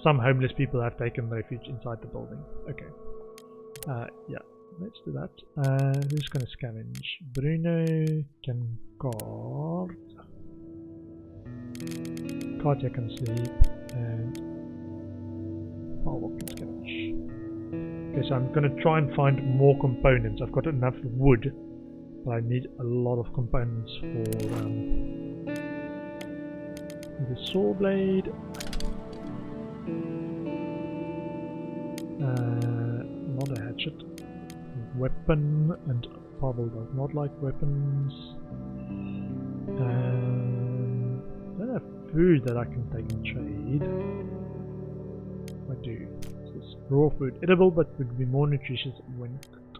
[SPEAKER 1] Some homeless people have taken refuge inside the building. Okay. Yeah, let's do that. Who's gonna scavenge? Bruno can guard. Katja can sleep. And Paul can scavenge. Okay, so I'm gonna try and find more components. I've got enough wood, but I need a lot of components for the saw blade. Not a hatchet. Weapon, and Pavel does not like weapons. I don't have food that I can take and trade. I do. This is raw food, edible but would be more nutritious when cooked.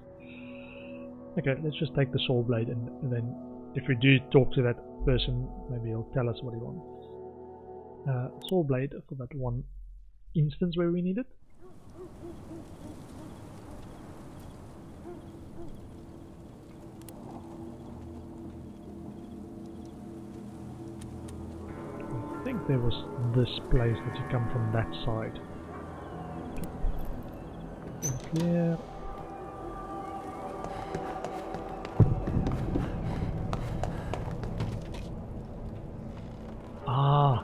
[SPEAKER 1] Okay, let's just take the saw blade and then if we do talk to that person, maybe he'll tell us what he wants. Saw blade for that one instance where we need it. I think there was this place that you come from that side. Clear. Ah,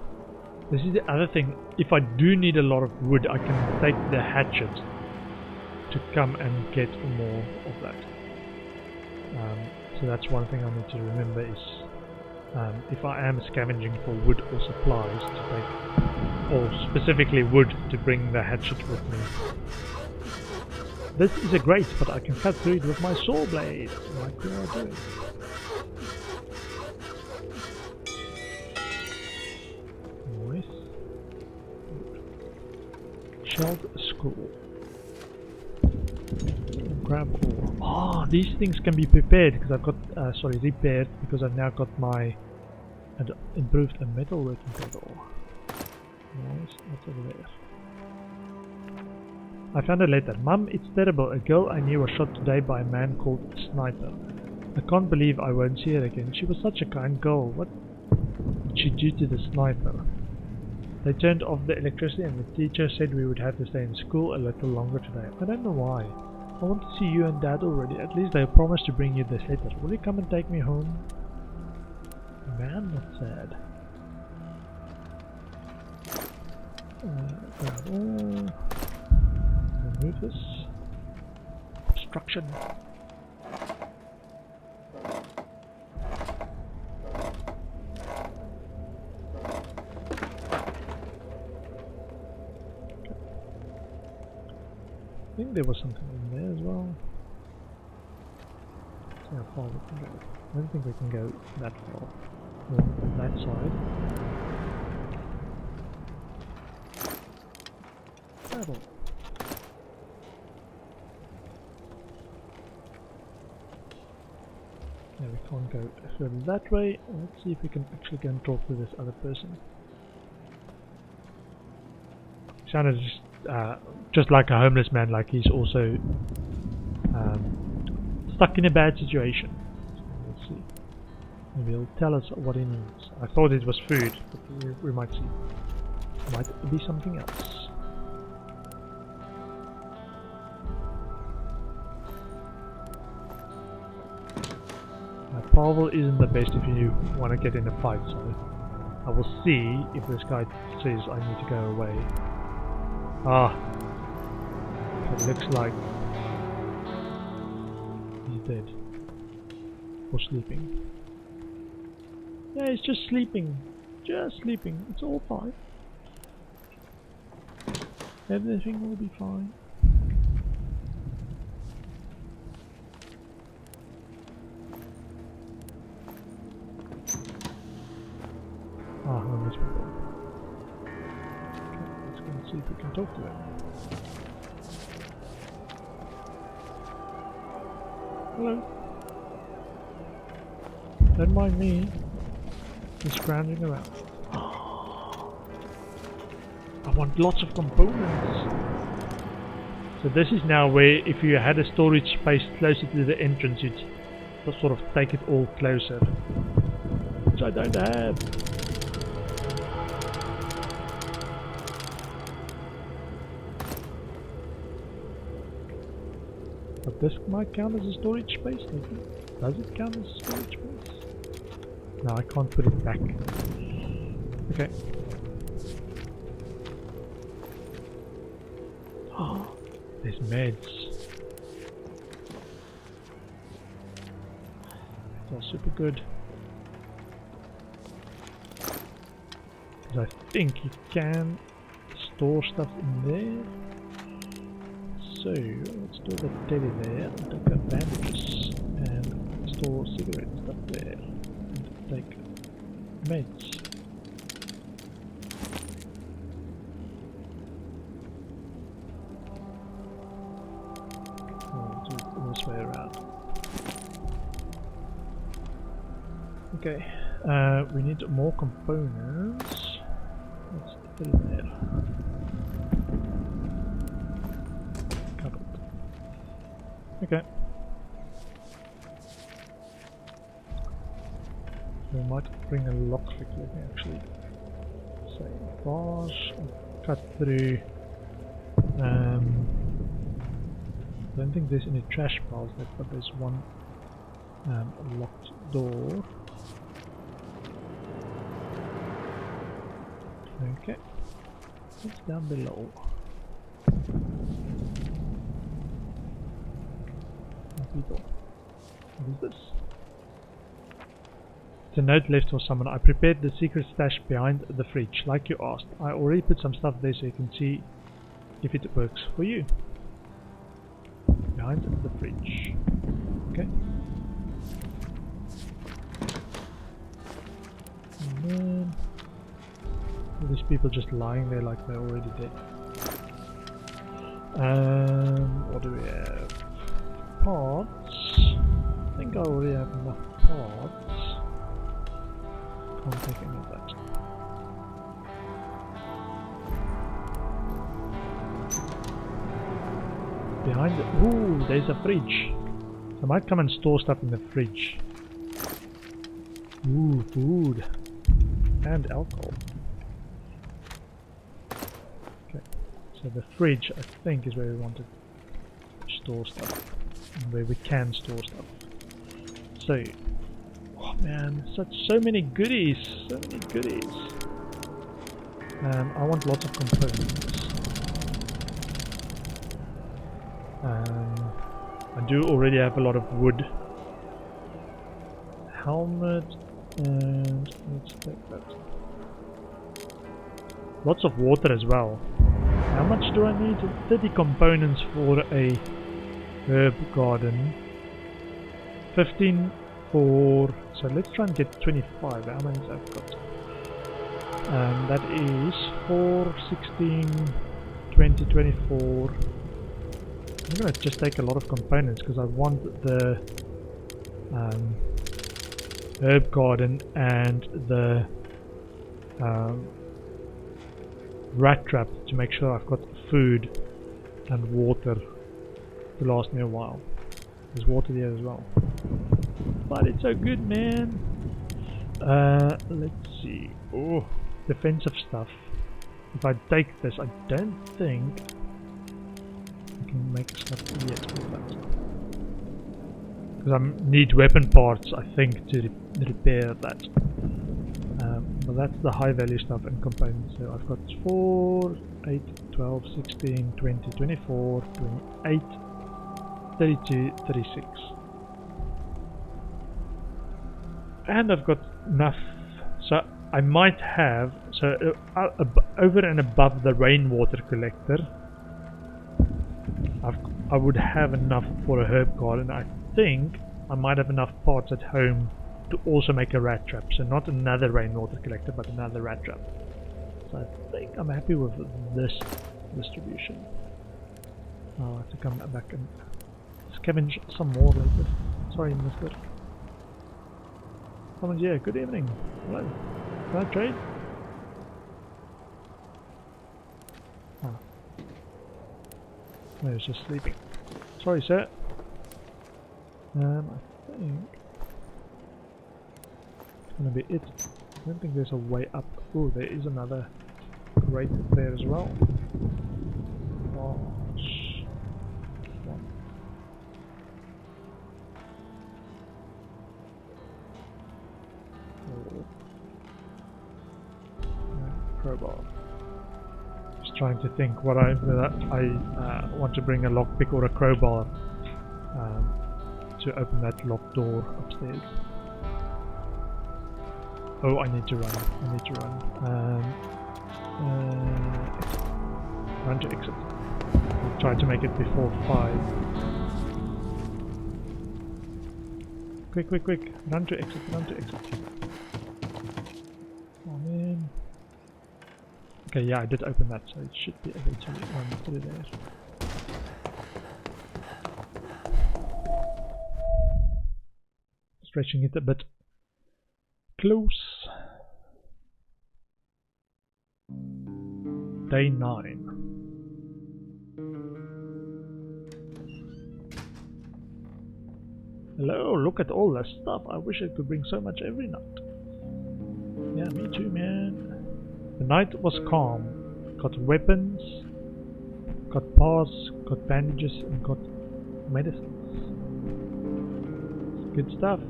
[SPEAKER 1] this is the other thing. If I do need a lot of wood, I can take the hatchet to come and get more of that. So that's one thing I need to remember is if I am scavenging for wood or supplies to take, or specifically wood to bring the hatchet with me. This is a grate, but I can cut through it with my saw blade, like we are doing. Nice. Shelled School. Grab ore. Ah, these things can be prepared because I've got, repaired because I've now got my improved a metalworking table. Nice, what's over there? I found a letter. Mum, it's terrible. A girl I knew was shot today by a man called Sniper. I can't believe I won't see her again. She was such a kind girl. What did she do to the sniper? They turned off the electricity and the teacher said we would have to stay in school a little longer today. I don't know why. I want to see you and Dad already. At least they promised to bring you this letter. Will you come and take me home? Man, that's sad. Remove this. Obstruction. I think there was something in there as well. See how far we can go. I don't think we can go that far. No, on that side. Travel. Yeah, we can't go further that way. Let's see if we can actually go and talk to this other person. Sounded just like a homeless man, like he's also stuck in a bad situation. So let's see. Maybe he'll tell us what he needs. I thought it was food, but we might see. It might be something else. Pavel isn't the best if you want to get in a fight, so I will see if this guy says I need to go away. Ah, it looks like he's dead. Or sleeping. Yeah, he's just sleeping. Just sleeping. It's all fine. Everything will be fine. Ah, homeless people. Okay, let's go and see if we can talk to them. Hello. Don't mind me. Just scrounging around. I want lots of components. So this is now where if you had a storage space closer to the entrance, you'd sort of take it all closer. Which I don't have. But this might count as a storage space, doesn't it? Does it count as a storage space? No, I can't put it back. Okay. Oh, there's meds. It's all super good. Because I think you can store stuff in there. So, let's store the teddy there, and take the bandages, and store cigarette stuff there, and take meds. Oh, do it this way around. Okay, we need more components. Let's put it there. Okay. We might bring a lockpick. Let me actually say bars. Cut through. I don't think there's any trash piles left, but there's one locked door. Okay. What's down below? People. What is this? It's a note left for someone. I prepared the secret stash behind the fridge, like you asked. I already put some stuff there so you can see if it works for you. Behind the fridge. Okay. And then all these people just lying there like they're already dead. What do we have? Parts. I think I already have enough parts. Can't take any of that. Behind the... Ooh, there's a fridge. So I might come and store stuff in the fridge. Ooh, food. And alcohol. Okay. So the fridge, I think, is where we want to store stuff. Where we can store stuff. So, oh man, so many goodies, so many goodies. I want lots of components. I do already have a lot of wood. Helmet, and let's take that. Lots of water as well. How much do I need? 30 components for a herb garden, 15 for, so let's try and get 25. How many I've got? That is 4, 16, 20, 24. I'm gonna just take a lot of components because I want the herb garden and the rat trap to make sure I've got food and water to last me a while. There's water there as well. But it's so good, man. Let's see. Oh, defensive stuff. If I take this, I don't think I can make stuff yet with that. Because I need weapon parts, I think, to repair that. But that's the high value stuff and components. So I've got 4, 8, 12, 16, 20, 24, 28, 32, 36. And I've got enough, so I might have, so over and above the rainwater collector, I would have enough for a herb garden. I think I might have enough parts at home to also make a rat trap, so not another rainwater collector but another rat trap. So I think I'm happy with this distribution. I'll have to come back and scavenge some more later. Sorry, mister. Someone's here. Good evening. Hello. Can I trade? Oh. No, he's just sleeping. Sorry, sir. I think it's gonna be it. I don't think there's a way up. Oh, there is another crate there as well. Gosh. One. Crowbar. Just trying to think what I want to bring a lockpick or a crowbar to open that locked door upstairs. Oh, I need to run. I need to run. Run to exit. I'll try to make it before 5. Quick, quick, quick. Run to exit, run to exit. Oh man. Okay, yeah, I did open that, so it should be able to run through there. Stretching it a bit close. Day 9. Hello, look at all this stuff. I wish I could bring so much every night. Yeah, me too, man. The night was calm. Got weapons, got paws, got bandages, and got medicines. Good stuff.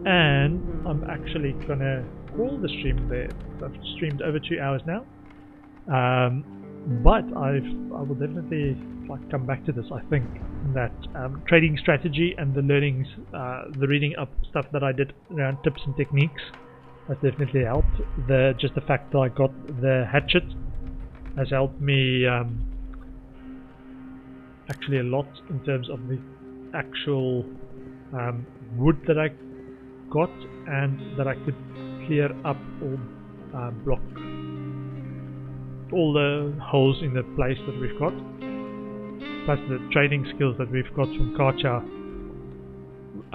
[SPEAKER 1] And I'm actually gonna call the stream there. I've streamed over 2 hours now. But I will definitely come back to this. I think that trading strategy and the learnings, the reading up stuff that I did around tips and techniques has definitely helped. Just the fact that I got the hatchet has helped me actually a lot in terms of the actual wood that I got, and that I could clear up or block all the holes in the place that we've got. Plus the trading skills that we've got from Karcha,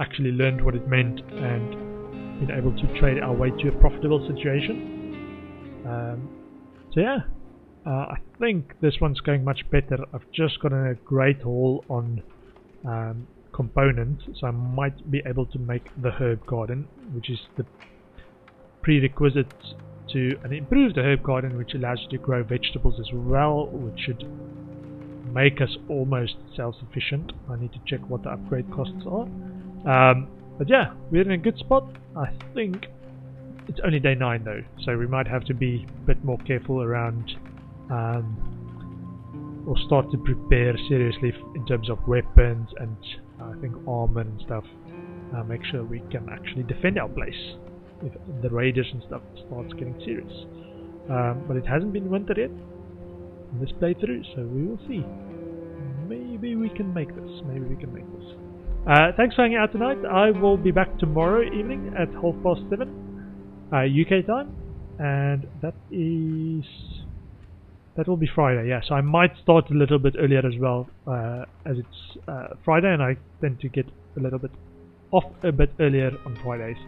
[SPEAKER 1] actually learned what it meant and been able to trade our way to a profitable situation. So yeah, I think this one's going much better. I've just gotten a great haul on components, so I might be able to make the herb garden, which is the prerequisite to an improved herb garden, which allows you to grow vegetables as well, which should make us almost self-sufficient. I need to check what the upgrade costs are. But yeah, we're in a good spot. I think it's only day 9 though, so we might have to be a bit more careful around or start to prepare seriously in terms of weapons and I think armor and stuff. Make sure we can actually defend our place if the raiders and stuff starts getting serious. But it hasn't been winter yet in this playthrough, so we will see. Maybe we can make this. Maybe we can make this. Thanks for hanging out tonight. I will be back tomorrow evening at 7:30 UK time, and that will be Friday. Yeah, so I might start a little bit earlier as well, as it's Friday, and I tend to get a little bit off a bit earlier on Fridays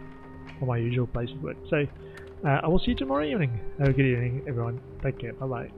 [SPEAKER 1] for my usual place of work. So I will see you tomorrow evening. Have a good evening, everyone. Take care. Bye bye.